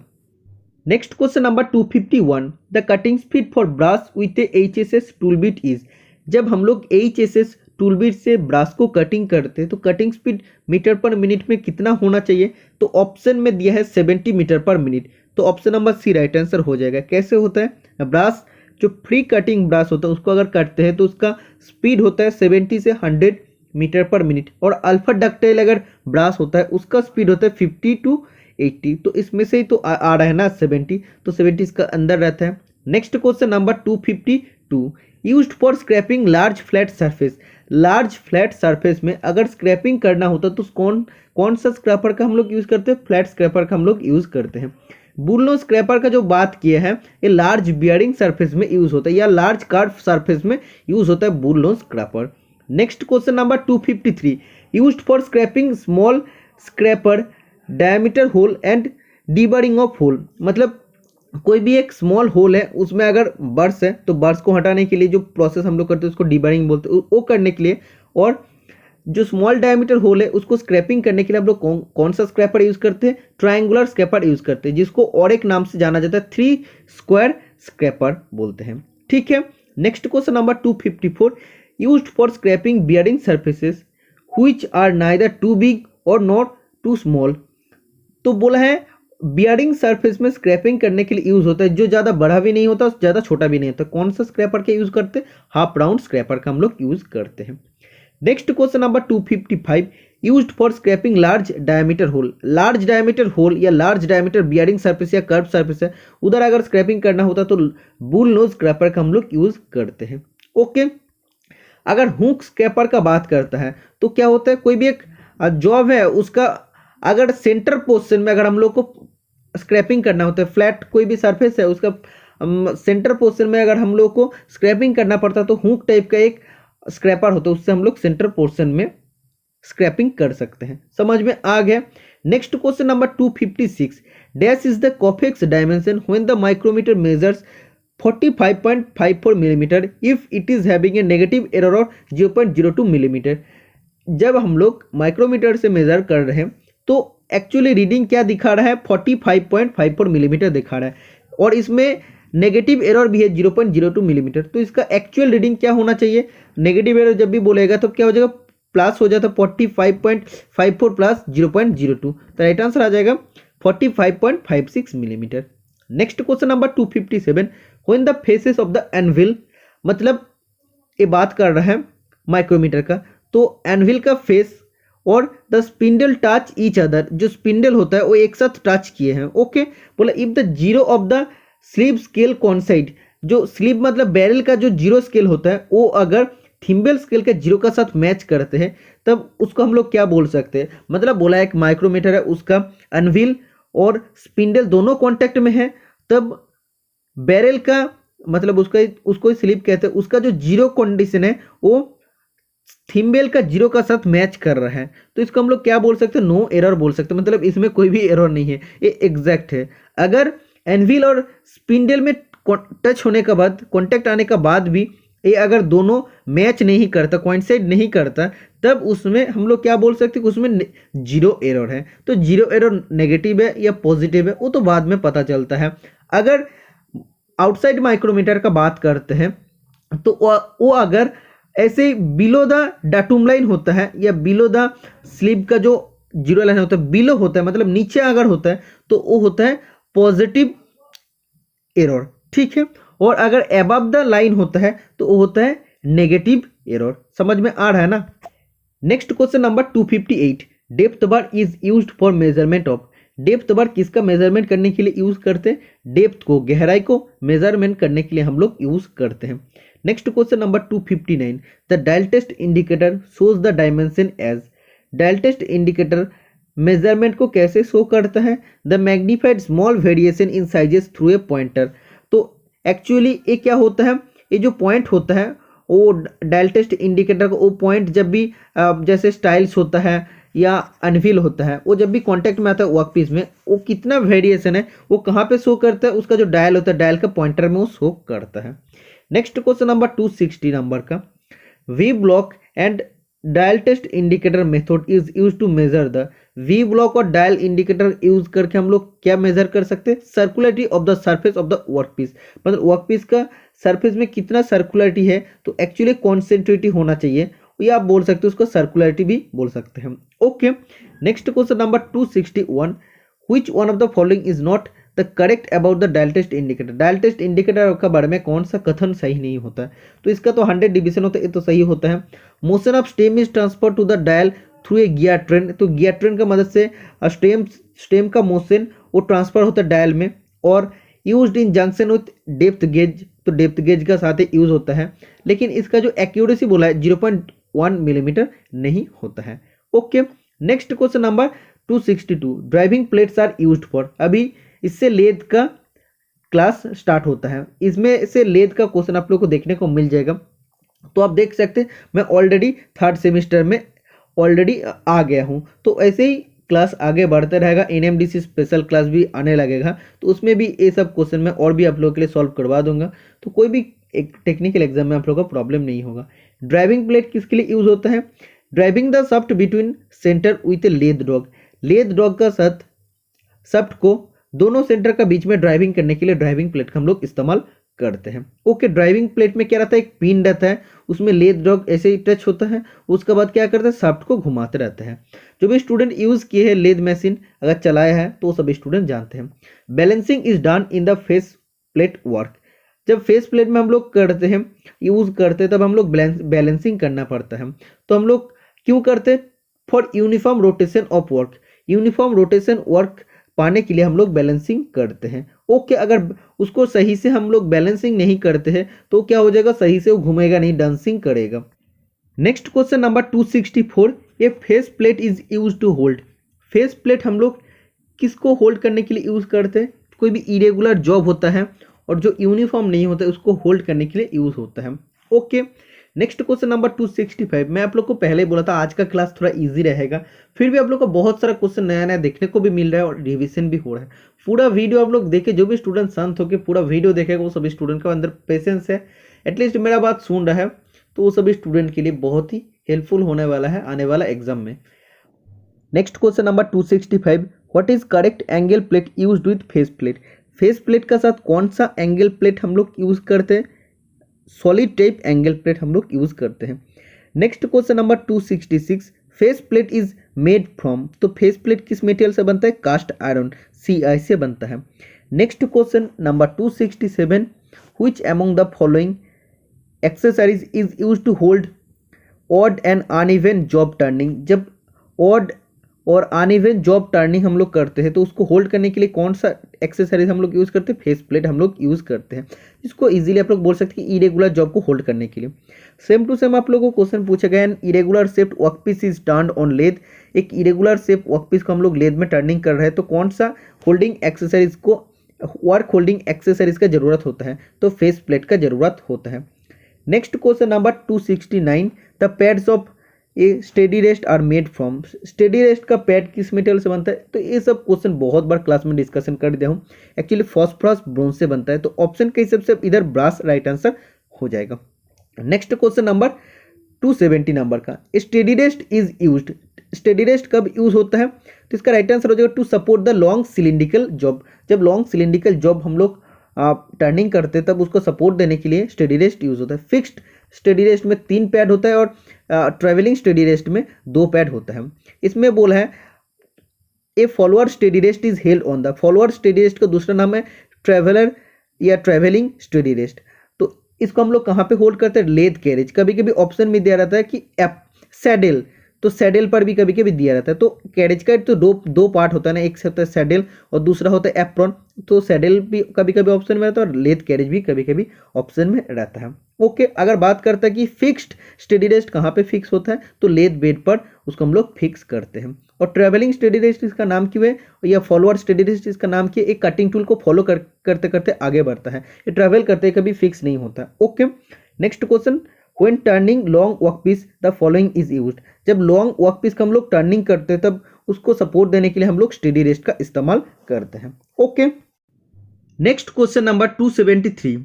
Next question number 251। The cutting speed for brass with HSS tool bit is? जब हम लोग एचएसएस टूल बिट से ब्रास को कटिंग करते हैं तो कटिंग स्पीड मीटर पर मिनट में कितना होना चाहिए? तो ऑप्शन में दिया है 70 मीटर पर मिनट। तो option number C right answer हो जाएगा। कैसे होता है? ब्रास जो फ्री कटिंग ब्रास होता है उसको अगर काटते हैं तो उसका स्पीड होता है 70 से 100 मीटर पर मिनट, और अल्फा डक्टाइल अगर ब्रास होता है उसका स्पीड होता है 50 टू 80। तो इसमें से ही तो आ रहा है ना 70, तो 70 इसका अंदर रहता है। Next question number 252। Used for scraping large flat surface? Large flat surface में अगर स्क्रैपिंग करना होता तो कौन सा स्क्रैपर का हम लोग यूज करते हैं? फ्लैट स्क्रैपर का हम लोग यूज करते हैं। बुल स्क्रैपर का जो बात किया है ये लार्ज बियरिंग सरफेस में यूज होता है या लार्ज कर्व सरफेस में यूज होता है bull scraper. Next question number 253। Used for scraping small scraper diameter hole and deburring of hole? मतलब कोई भी एक स्मॉल होल है उसमें अगर बर्स है तो बर्स को हटाने के लिए जो प्रोसेस हम लोग करते हैं उसको डीबरिंग बोलते हैं, वो करने के लिए। और जो स्मॉल डायमीटर होल है उसको स्क्रैपिंग करने के लिए हम लोग कौन सा स्क्रैपर यूज करते हैं? ट्रायंगुलर स्क्रैपर यूज करते हैं, जिसको और एक नाम से जाना जाता है 3 स्क्वायर स्क्रैपर बोलते हैं। ठीक है, next question number 254। Used for scraping bearing surfaces which are neither too big और नॉट टू स्मॉल? तो बोला है बियरिंग सरफेस में स्क्रैपिंग करने के लिए यूज होता है, जो ज़्यादा बड़ा भी नहीं होता और ज़्यादा छोटा भी नहीं होता। कौन सा स्क्रैपर का यूज करते हैं? हाफ राउंड स्क्रैपर का हम लोग यूज करते हैं। Next question number 255। Used for scraping large diameter hole? Large diameter hole या लार्ज डायमीटर बियरिंग सरफेस या कर्व सरफेस है, उधर अगर स्क्रैपिंग करना होता तो बुल नोज स्क्रैपर का हम लोग यूज करते हैं। ओके, अगर हुक स्क्रैपर का बात करता है तो क्या होता है? कोई भी एक जॉब है उसका अगर सेंटर पोर्शन में अगर हम लोग को स्क्रैपिंग करना होता है, फ्लैट कोई भी सरफेस है उसका सेंटर पोर्शन में अगर हम लोग को स्क्रैपिंग करना पड़ता है तो हुक टाइप का एक स्क्रैपर होता है, उससे हम लोग सेंटर पोर्शन में स्क्रैपिंग कर सकते हैं। समझ में आ गया। Next question number 256। Dash is the correct dimension when the micrometer measures 45.54 millimetre if it is having a negative error of 0.02 millimetre? जब हम लोग माइक्रोमीटर से मेजर कर रहे हैं तो एक्चुअली रीडिंग क्या दिखा रहा है? 45.54 मिलीमीटर दिखा रहा है, और इसमें नेगेटिव एरर भी है 0.02 मिलीमीटर। तो इसका एक्चुअल रीडिंग क्या होना चाहिए? नेगेटिव एरर जब भी बोलेगा तो क्या हो जाएगा? प्लस हो जाता है 45.54 प्लस 0.02, तो राइट आंसर आ जाएगा 45.56 millimetre. Next question number 257। When the faces of the anvil, मतलब ये बात कर रहा है माइक्रोमीटर का, तो एनविल का फेस और the spindle touch each other, जो स्पिंडल होता है वो एक साथ टच किए हैं। ओके, बोला if the zero of the sleeve scale कॉन्साइड जो स्लीव मतलब बैरल का जो जीरो स्केल होता है वो अगर थिम्बल स्केल के जीरो का साथ मैच करते हैं तब उसको हम लोग क्या बोल सकते हैं, मतलब बोला एक माइक्रोमीटर है उसका अनव्हील और स्पिंडल दोनों कांटेक्ट में है तब बैरल का मतलब उसका उसको स्लिप कहते हैं, उसका जो जीरो कंडीशन है वो थिम्बल का जीरो का साथ मैच कर रहा है तो इसको हम लोग क्या बोल सकते हैं, नो एरर बोल सकते हैं, मतलब इसमें कोई भी एरर नहीं है, ये एग्जैक्ट है। अगर एनव्हील और स्पिंडल में टच होने के बाद कांटेक्ट आने के बाद भी ये अगर दोनों मैच नहीं करता, कोइंसाइड नहीं करता, तब उसमें हम लोग क्या बोल सकते हैं कि उसमें जीरो एरर है। तो जीरो एरर नेगेटिव है या पॉजिटिव है वो तो बाद में पता चलता है। अगर आउटसाइड माइक्रोमीटर का बात करते हैं तो वो अगर ऐसे बिलो द डाटूम लाइन होता है या बिलो द स्लीव का जो जीरो लाइन होता है बिलो होता है, मतलब नीचे अगर होता है तो वो होता है पॉजिटिव एरर, ठीक है। और अगर अबव द लाइन होता है तो वो होता है नेगेटिव एरर। समझ में आ रहा है ना। Next question number 258, depth bar is used for measurement of. Depth bar किसका मेजरमेंट करने के लिए यूज करते हैं, डेप्थ को, गहराई को मेजरमेंट करने के लिए हम लोग यूज करते हैं। Next question number 259, the dial test indicator shows the dimension as. Dial test indicator measurement को कैसे शो करता है, the magnified small variation in sizes through a pointer. तो एक्चुअली ये क्या होता है, ये जो पॉइंट होता है वो डायल टेस्ट इंडिकेटर का वो पॉइंट जब भी जैसे स्टाइल्स होता है या अनव्हील होता है वो जब भी कांटेक्ट में आता है वर्क पीस में, वो कितना वेरिएशन है वो कहाँ पे शो करता है, उसका जो डायल होता है डायल का पॉइंटर में वो शो करता है। नेक्स्ट क्वेश्चन नंबर 260 नंबर का, V block and dial test indicator method is use to measure the. V block और डायल इंडिकेटर यूज करके हम लोग क्या मेजर कर सकते हैं, circularity of the surface of the work piece, मतलब वर्क पीस का सरफेस में कितना सर्कुलरिटी है तो एक्चुअली कॉन्सेंट्रेटी होना चाहिए, या आप बोल सकते हो उसको सर्कुलरिटी भी बोल सकते हैं। Okay, next question number 261, which one of the following is not the correct about the dial test indicator. Dial test indicator का बारे में कौन सा कथन सही नहीं होता है, तो इसका तो 100 डिवीजन होता है, ये तो सही होता है। Motion of stem is transfer to the dial through a gear train, तो गियर ट्रेन का मदद से स्टेम का मोशन वो ट्रांसफर होता है डायल में। और used in junction width depth gauge, तो डेप्थ गेज का साथ ही यूज होता है, लेकिन इसका जो एक्यूरेसी बोला है 0.1 मिलीमीटर नहीं होता है। Okay, next question number 262, driving plates are used for. अभी इससे लेद का क्लास स्टार्ट होता है, इसमें से लेद का क्वेश्चन आप लोग को देखने को मिल जाएगा। तो आप देख सकते हैं मैं ऑलरेडी 3rd सेमेस्टर में ऑलरेडी आ गया हूँ, तो ऐसे ही क्लास आगे बढ़ते रहेगा। एनएमडीसी स्पेशल क्लास भी आने लगेगा तो उसमें भी ये सब क्वेश्चन मैं और भी आप लोगों के लिए सॉल्व करवा दूंगा, तो कोई भी एक टेक्निकल एग्जाम में आप लोगों को प्रॉब्लम नहीं होगा। ड्राइविंग प्लेट किसके लिए यूज होता है, driving the shaft between centre with A lathe dog. Lathe dog का साथ शाफ्ट को दोनों सेंटर का बीच में ड्राइविंग करने के लिए ड्राइविंग प्लेट का हम लोग इस्तेमाल करते हैं। ओके, ड्राइविंग प्लेट में क्या रहता है, एक पिन रहता है, उसमें लेद डॉग ऐसे ही टच होता है, उसके बाद क्या करता है शाफ्ट को घुमाते रहते हैं। जो भी स्टूडेंट यूज किए हैं लेद मशीन अगर चलाया है तो सभी स्टूडेंट जानते हैं। Balancing is done in the face plate work. जब फेस प्लेट में हम लोग करते हैं यूज करते हैं तब हम लोग बैलेंसिंग करना पड़ता है। तो हम लोग क्यों करते हैं, for uniform rotation of work. Uniform rotation work पाने के लिए हम लोग बैलेंसिंग करते हैं। ओके, अगर उसको सही से हम लोग बैलेंसिंग नहीं करते हैं तो क्या हो जाएगा, सही से वो घूमेगा नहीं, डांसिंग करेगा। नेक्स्ट क्वेश्चन नंबर 264, ये face plate is use to hold. Face plate हम लोग किसको होल्ड करने के लिए यूज करते हैं, कोई भी इरेगुलर जॉब होता है और जो यूनिफॉर्म नहीं होता है उसको होल्ड करने के लिए यूज होता है। ओके, नेक्स्ट क्वेश्चन नंबर 265, मैं आप लोग को पहले ही बोला था आज का क्लास थोड़ा इजी रहेगा, फिर भी आप लोग को बहुत सारा क्वेश्चन नया नया देखने को भी मिल रहा है और रिवीजन भी हो रहा है। पूरा वीडियो आप लोग देखे, जो भी स्टूडेंट शांत होकर पूरा वीडियो देखेगा वो सभी स्टूडेंट का अंदर पेशेंस है, एटलीस्ट मेरा बात सुन रहा है, तो वो सभी स्टूडेंट के लिए बहुत ही हेल्पफुल होने वाला है आने वाला एग्जाम में। Next question number 265, what is correct angle plate used with face plate. Face plate का साथ कौन सा एंगल प्लेट हम लोग यूज करते हैं, सॉलिड टाइप एंगल प्लेट हम लोग यूज करते हैं। Next question number 266, face plate is made from. तो फेस प्लेट किस मटेरियल से बनता है, कास्ट आयरन CI से बनता है। Next question number 267, which among the following accessories is use to hold odd and uneven job turning. जब odd और अनइवन जॉब टर्निंग हम लोग करते हैं तो उसको होल्ड करने के लिए कौन सा एक्सेसरीज हम लोग यूज़ करते हैं, फेस प्लेट हम लोग यूज़ करते हैं, जिसको इजीली आप लोग बोल सकते हैं कि इरेगुलर जॉब को होल्ड करने के लिए। सेम टू सेम आप लोगों को क्वेश्चन पूछा गया है, irregular shaped workpiece is turned on lathe, एक इरेगुलर शेप वर्कपीस को हम लोग लेथ में टर्निंग कर रहे हैं तो कौन सा होल्डिंग एक्सेसरीज को, वर्क होल्डिंग एक्सेसरीज का जरूरत होता है, तो फेस प्लेट का जरूरत होता है। Next question number 269, the pads of a steady rest are made from, steady rest का पैड किस मेटेरियल से बनता है, तो ये सब क्वेश्चन बहुत बार क्लास में डिस्कशन कर दिया हूँ। एक्चुअली फॉस्फोरस ब्रोंज से बनता है, तो ऑप्शन के हिसाब से इधर ब्रास राइट आंसर हो जाएगा। नेक्स्ट क्वेश्चन नंबर 270 नंबर का, steady rest is used, steady rest कब यूज होता है, तो इसका राइट आंसर हो जाएगा to support the long cylindrical job, जब लॉन्ग सिलिंड्रिकल जॉब हम लोग टर्निंग करते हैं तब उसको सपोर्ट देने के लिए स्टेडी रेस्ट यूज होता है। फिक्स्ड स्टेडी रेस्ट में 3 पैड होता है और ट्रेवलिंग स्टेडी रेस्ट में 2 पैड होता है। इसमें बोला है a follower steady rest is held on the, follower steady rest का दूसरा नाम है ट्रेवलर या ट्रेवलिंग स्टेडी रेस्ट, तो इसको हम लोग कहाँ पे होल्ड करते हैं, लेथ कैरेज। कभी कभी ऑप्शन में दिया रहता है कि सैडल, तो सैडल पर भी कभी कभी दिया रहता है, तो कैरेज का तो दो पार्ट होता है ना, एक से होता है सैडल और दूसरा होता है एप्रॉन, तो सैडल भी कभी कभी ऑप्शन में रहता है और लेथ कैरेज भी कभी कभी ऑप्शन में रहता है। ओके, अगर बात करते हैं कि फिक्स्ड स्टेडी रेस्ट कहाँ पे फिक्स होता है, तो लेथ बेड पर उसको हम लोग फिक्स करते हैं। और ट्रेवलिंग स्टेडी रेस्ट इसका नाम क्यों है, या फॉलोअर स्टेडी रेस्ट इसका नाम क्यों, एक कटिंग टूल को फॉलो करते करते आगे बढ़ता है, ये ट्रेवल करते कभी फिक्स नहीं होता। Okay, next question, when turning long workpiece the following is used, जब लॉन्ग वर्कपीस का हम लोग टर्निंग करते हैं तब उसको सपोर्ट देने के लिए हम लोग स्टेडी रेस्ट का इस्तेमाल करते हैं। Okay, next question number 273,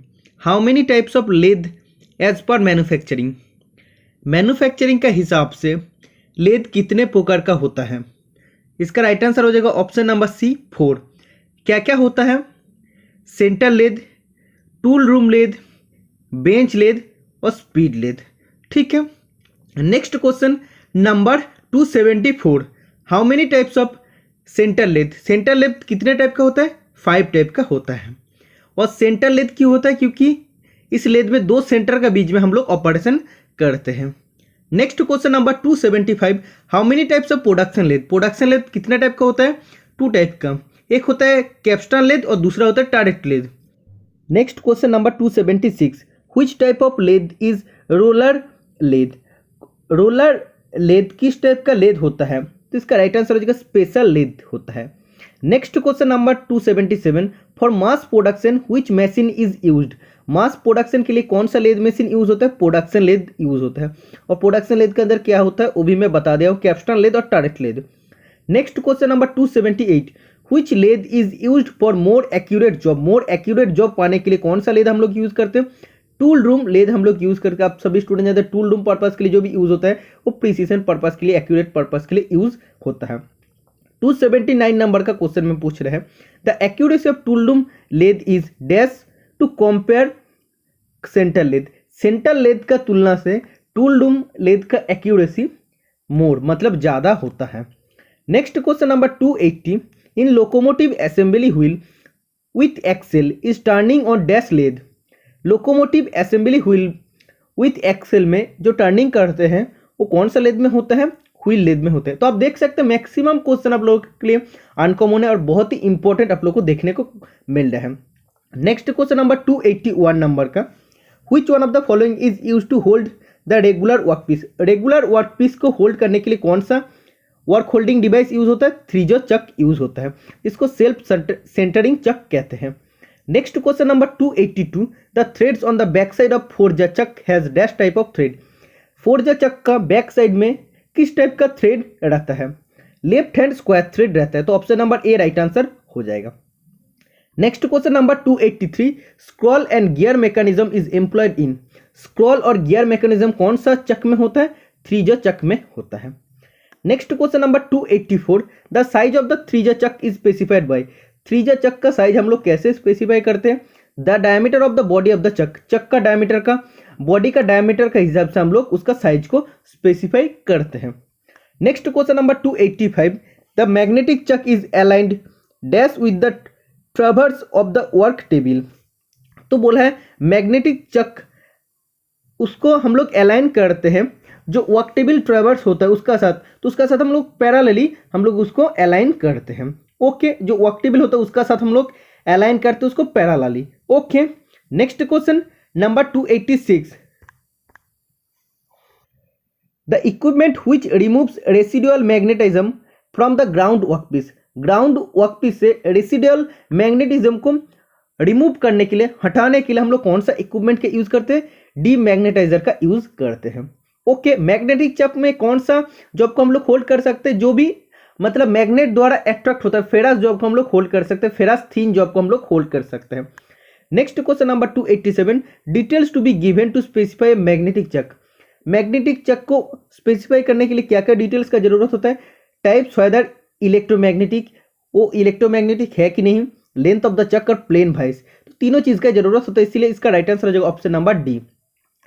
how many types of lathe as per manufacturing, manufacturing का हिसाब से लेथ कितने प्रकार का होता है, इसका राइट आंसर हो जाएगा ऑप्शन नंबर सी 4। क्या क्या होता है, centre lathe, tool room lathe, bench lathe और स्पीड लेथ। ठीक है, next question number 274, how many types of centre lathe, centre lathe कितने टाइप का होता है, 5 टाइप का होता है। और सेंटर लेथ क्यों होता है, क्योंकि इस लेथ में 2 सेंटर का बीच में हम लोग ऑपरेशन करते हैं। Next question number 275, how many types of production lathe, production lathe कितने टाइप का होता है, 2 टाइप का, एक होता है कैप्स्टन लेथ और दूसरा होता है direct lathe. Next question number 276, which type of lathe is roller lathe, roller lathe किस टाइप का लेथ होता है, तो इसका राइट आंसर हो जाएगा स्पेशल लेथ होता है। Next question number 277, for mass production which machine is used, mass production के लिए कौन सा लेथ मशीन यूज होता है, प्रोडक्शन लेथ यूज होता है। और प्रोडक्शन लेथ के अंदर क्या होता है वो भी मैं बता दिया हूँ, कैप्स्टन लेथ और direct lathe. Next question number 278, which lathe is used for more accurate job, more accurate job पाने के लिए कौन सा लेथ हम लोग यूज करते हैं, टूल रूम लेथ हम लोग यूज करके, आप सभी स्टूडेंट जानते हैं टूल रूम पर्पस के लिए जो भी यूज होता है वो प्रिसीजन पर्पस के लिए, एक्यूरेट पर्पस के लिए यूज होता है। 279 नंबर का क्वेश्चन में पूछ रहे हैं, the accuracy of tool room lathe is dash to compare centre lathe, centre lathe का तुलना से टूल रूम लेथ का एक्यूरेसी मोर मतलब ज्यादा होता है। Next question number 280, in locomotive assembly wheel with axle is turning on dash lathe, locomotive assembly wheel with axle में जो टर्निंग करते हैं वो कौन सा लेथ में होता है, व्हील लेथ में होते हैं। तो आप देख सकते हैं मैक्सिमम क्वेश्चन आप लोगों के लिए अनकॉमन है और बहुत ही इंपॉर्टेंट आप लोग को देखने को मिल रहा है। नेक्स्ट क्वेश्चन नंबर 281 नंबर का, which one of the following is use to hold the regular workpiece, regular workpiece को होल्ड करने के लिए कौन सा वर्क होल्डिंग डिवाइस यूज होता है, थ्रीजर चक यूज होता है, इसको सेल्फ सेंटरिंग चक कहते हैं। Next question number 282, the threads on the back side of four jaw chuck has dash type of thread, four jaw chuck का बैक साइड में किस टाइप का थ्रेड रहता है, लेफ्ट हैंड स्क्वायर थ्रेड रहता है, तो option number A right answer हो जाएगा। Next question number 283, scroll and gear mechanism is employed in, scroll और गियर मैकेनिज्म कौन सा चक में होता है, थ्रीजर चक में होता है। Next question number 284, the size of the three jaw chuck is specified by, three jaw chuck का साइज हम लोग कैसे स्पेसिफाई करते हैं, the diameter of the body of the chuck, chuck का डायमीटर का, बॉडी का डायमीटर का हिसाब से हम लोग उसका साइज को स्पेसिफाई करते हैं। Next question number 285, the magnetic chuck is aligned dash with the traverse of the work table, तो बोला है मैग्नेटिक चक उसको हम लोग अलाइन करते हैं जो वर्कटेबल ट्रैवर्स होता है उसका साथ, तो उसका साथ हम लोग पैरेलली हम लोग उसको अलाइन करते हैं। ओके, जो वर्कटेबल होता है उसका साथ हम लोग अलाइन करते हैं उसको parallelly. Okay, next question number 286, the equipment which removes residual magnetism from the ground workpiece. Ground workpiece से रेसिडुअल मैग्नेटिज्म को रिमूव करने के लिए, हटाने के लिए हम लोग कौन सा इक्विपमेंट का यूज करते हैं? डीमैग्नेटाइजर का यूज करते हैं। ओके, मैग्नेटिक चक में कौन सा जॉब को हम लोग होल्ड कर सकते हैं? जो भी मतलब मैग्नेट द्वारा अट्रैक्ट होता है, फेरस जॉब को हम लोग होल्ड कर सकते हैं, फेरस थीन जॉब को हम लोग होल्ड कर सकते हैं। Next question number 287, details to be given to specify magnetic chuck. Magnetic chuck को स्पेसिफाई करने के लिए क्या क्या डिटेल्स का जरूरत होता है? टाइप्स, वेदर इलेक्ट्रोमैग्नेटिक, वो इलेक्ट्रोमैग्नेटिक है कि नहीं, लेंथ ऑफ द चक और प्लेन वाइज, तो तीनों चीज का जरूरत होता है, इसीलिए इसका राइट आंसर हो जाएगा option number D.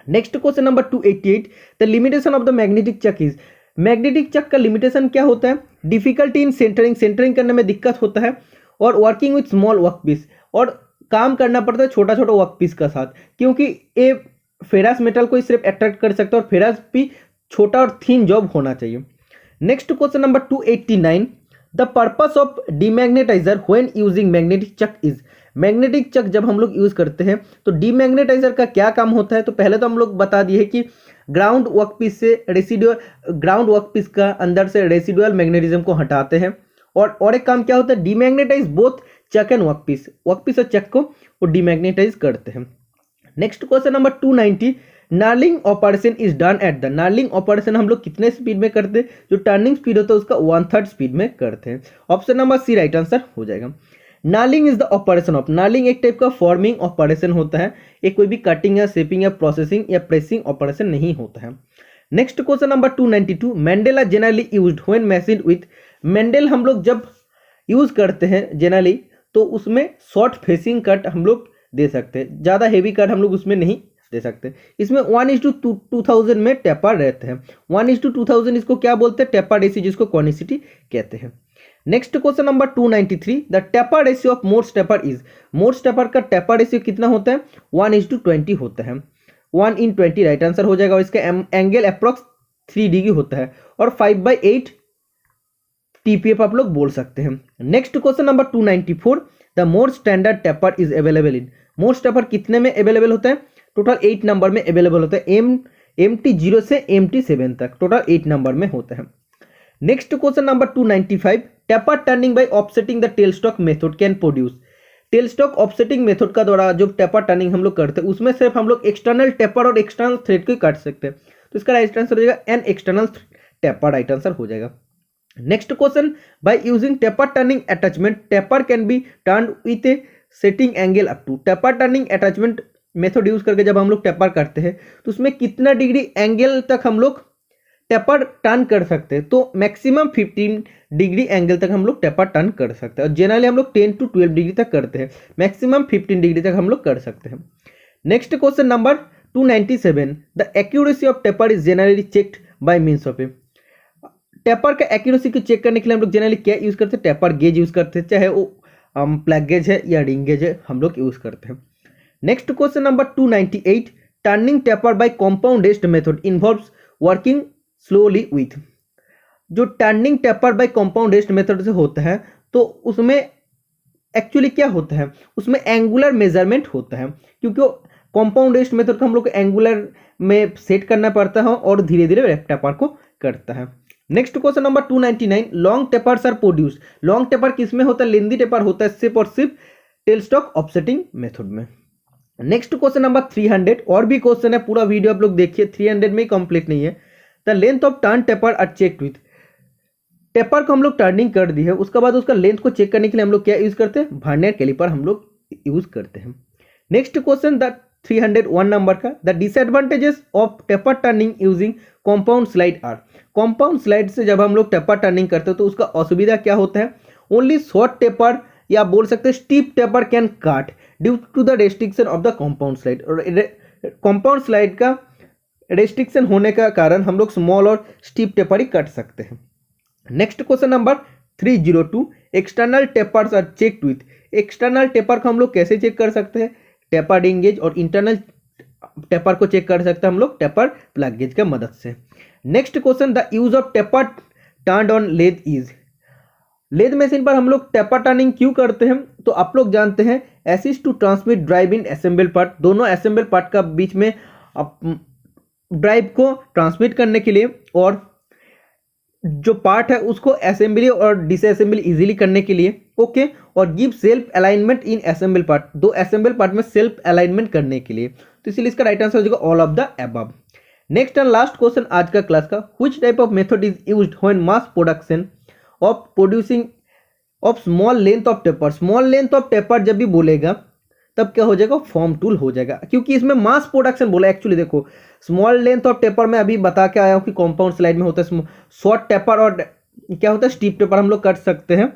Next question number 288, the limitation of the magnetic chuck is. Magnetic chuck का लिमिटेशन क्या होता है? डिफिकल्टी इन सेंटरिंग, सेंटरिंग करने में दिक्कत होता है, और वर्किंग विथ स्मॉल वर्कपीस, और काम करना पड़ता है छोटा छोटा वर्कपीस का साथ, क्योंकि ये फेरस मेटल को सिर्फ अट्रैक्ट कर सकता है, और फेरस भी छोटा और थीन जॉब होना चाहिए। Next question number 289, the purpose of demagnetizer when using magnetic chuck is. Magnetic chuck जब हम लोग यूज करते हैं तो डीमैग्नेटाइजर का क्या काम होता है? तो पहले तो हम लोग बता दिए कि ग्राउंड वर्कपीस से रेसिडुअल, ग्राउंड वर्कपीस का अंदर से रेसिडुअल मैग्नेटिज्म को हटाते हैं, और एक काम क्या होता है? Demagnetise both Chuck and workpiece, workpiece और चक को वो डीमैग्नेटाइज करते हैं। Next question number 290, knurling operation is done at the. Knurling operation हम लोग कितने स्पीड में करते हैं? जो टर्निंग स्पीड होता है उसका 1/3 स्पीड में करते हैं। Option number C right answer हो जाएगा। Knurling is the operation of. Knurling एक टाइप का फॉर्मिंग ऑपरेशन होता है, एक कोई भी कटिंग या शेपिंग या प्रोसेसिंग या प्रेसिंग ऑपरेशन नहीं होता है। Next question number 292, mandrel generally used when machining with. Mandrel हम लोग जब यूज करते हैं जनरली, तो उसमें शॉर्ट फेसिंग कट हम लोग दे सकते हैं, ज़्यादा हेवी कट हम लोग उसमें नहीं दे सकते। इसमें 1:2000 में टेपर रहते हैं। 1:2000 इसको क्या बोलते हैं? टेपर रेशियो, जिसको कॉनिसिटी कहते हैं। Next question number 293, the taper ratio of Morse taper is. Morse taper का टेपर रेशियो कितना होता है? 1:20 होता है। 1:20 राइट आंसर हो जाएगा, और इसका एंगल अप्रॉक्स 3 डिग्री होता है, और 5/8 TPF आप लोग बोल सकते हैं। Next question number 294, the more standard taper is available in. Morse taper कितने में अवेलेबल होता है? टोटल 8 नंबर में अवेलेबल होता है। MT0 से MT7 तक टोटल 8 नंबर में होता है। Next question number 295, taper turning by offsetting the tail stock method can produce. Tail stock offsetting method का द्वारा जो टेपर टर्निंग हम लोग करते हैं, उसमें सिर्फ हम लोग एक्सटर्नल टेपर और एक्सटर्नल थ्रेड को काट सकते हैं, तो इसका राइट आंसर हो जाएगा an external taper, right answer हो जाएगा। Next question, by using taper turning attachment taper can be turned with a setting angle up to. Taper turning attachment method use करके जब हम लोग टेपर करते हैं तो उसमें कितना डिग्री एंगल तक हम लोग टेपर टर्न कर सकते हैं? तो मैक्सिमम 15 डिग्री एंगल तक हम लोग टेपर टर्न कर सकते हैं, और जनरली हम लोग 10 to 12 डिग्री तक करते हैं, मैक्सिमम 15 डिग्री तक हम लोग कर सकते हैं। Next question number 297, the accuracy of taper is generally checked by means of A. Taper का एक्यूरेसी को चेक करने के लिए हम लोग जनरली क्या यूज करते हैं? टेपर गेज यूज करते हैं, चाहे वो प्लग गेज है या रिंग गेज है, हम लोग यूज करते हैं। Next question number 298, turning taper by compound rest method involves working slowly with. जो turning taper by compound rest method से होता है, तो उसमें एक्चुअली क्या होता है? उसमें एंगुलर मेजरमेंट होता है, क्योंकि कंपाउंड रेस्ट मेथड को हम लोग को एंगुलर में सेट करना पड़ता है, और धीरे धीरे टेपर को करता है। Next question number 299, long tapers are produced. Long taper किसमें होता है? लेंदी टेपर होता है सिर्फ और सिर्फ टेल स्टॉक ऑफसेटिंग मेथड में। नेक्स्ट क्वेश्चन नंबर 300, और भी क्वेश्चन है, पूरा वीडियो आप लोग देखिए, 300 में ही कंप्लीट नहीं है। The length of turn taper are checked with. Taper को हम लोग टर्निंग कर दी है, उसके बाद उसका लेंथ को चेक करने के लिए हम लोग क्या यूज करते हैं? वर्नियर कैलिपर हम लोग यूज करते हैं। नेक्स्ट क्वेश्चन द 301 नंबर का, the disadvantages of taper turning using compound slide are. Compound slide से जब हम लोग टेपर टर्निंग करते हैं तो उसका असुविधा क्या होता है? ओनली शॉर्ट टेपर, या बोल सकते हैं steep taper can cut due to the restriction of the compound slide. और कंपाउंड स्लाइड का रेस्ट्रिक्शन होने का कारण हम लोग स्मॉल और स्टीप टेपर ही कट सकते हैं। Next question number 302, external tapers are checked with. External taper को हम लोग कैसे चेक कर सकते हैं? टेपर रिंग गेज, और इंटरनल टेपर को चेक कर सकते हैं हम लोग टेपर प्लग गेज के मदद से। Next question, the use of taper turned on lathe is. Lathe machine पर हम लोग टेपर टर्निंग क्यों करते हैं? तो आप लोग जानते हैं assist to transmit drive in assemble part, दोनों असेंबल पार्ट का बीच में ड्राइव को ट्रांसमिट करने के लिए और जो पार्ट है उसको असेंबली और डिसअसेंबली इजीली करने के लिए। ओके, और गिव सेल्फ अलाइनमेंट इन असेंबल पार्ट, दो असेंबल पार्ट में सेल्फ अलाइनमेंट करने के लिए। तो इसलिए इसका राइट आंसर हो जाएगा all of the above. Next and last question आज का क्लास का, which type of method is used when mass production of producing of small length of taper. Small length of taper जब भी बोलेगा तब क्या हो जाएगा, फॉर्म टूल हो जाएगा, क्योंकि इसमें मास प्रोडक्शन बोला। एक्चुअली देखो स्मॉल लेंथ ऑफ टेपर में अभी बता के आया हूँ कि कॉम्पाउंड स्लाइड में होता है शॉर्ट टेपर और क्या होता है स्टीप टेपर, हम लोग कर सकते हैं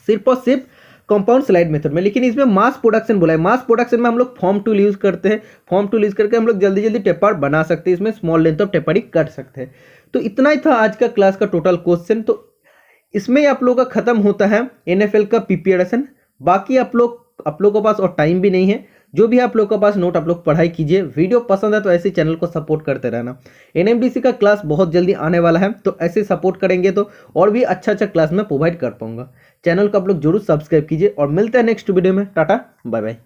सिर्फ और सिर्फ कंपाउंड स्लाइड मेथड में। लेकिन इसमें मास प्रोडक्शन बोला है, मास प्रोडक्शन में हम लोग फॉर्म टूल यूज करते हैं, फॉर्म टूल यूज करके हम लोग जल्दी जल्दी टेपर बना सकते हैं, इसमें स्मॉल लेंथ ऑफ टेपर ही कर सकते हैं। तो इतना ही था आज का क्लास का टोटल क्वेश्चन। तो इसमें आप लोगों का खत्म होता है NFL का प्रिपरेशन। बाकी आप लोग के पास और टाइम भी नहीं है, जो भी आप लोग के पास नोट आप लोग पढ़ाई कीजिए। वीडियो पसंद है तो ऐसे चैनल को सपोर्ट करते रहना। NMDC का क्लास बहुत जल्दी आने वाला है, तो ऐसे सपोर्ट करेंगे तो और भी अच्छा क्लास मैं प्रोवाइड कर पाऊंगा। चैनल को आप लोग जरूर सब्सक्राइब कीजिए और मिलते हैं नेक्स्ट वीडियो में। Tata bye bye.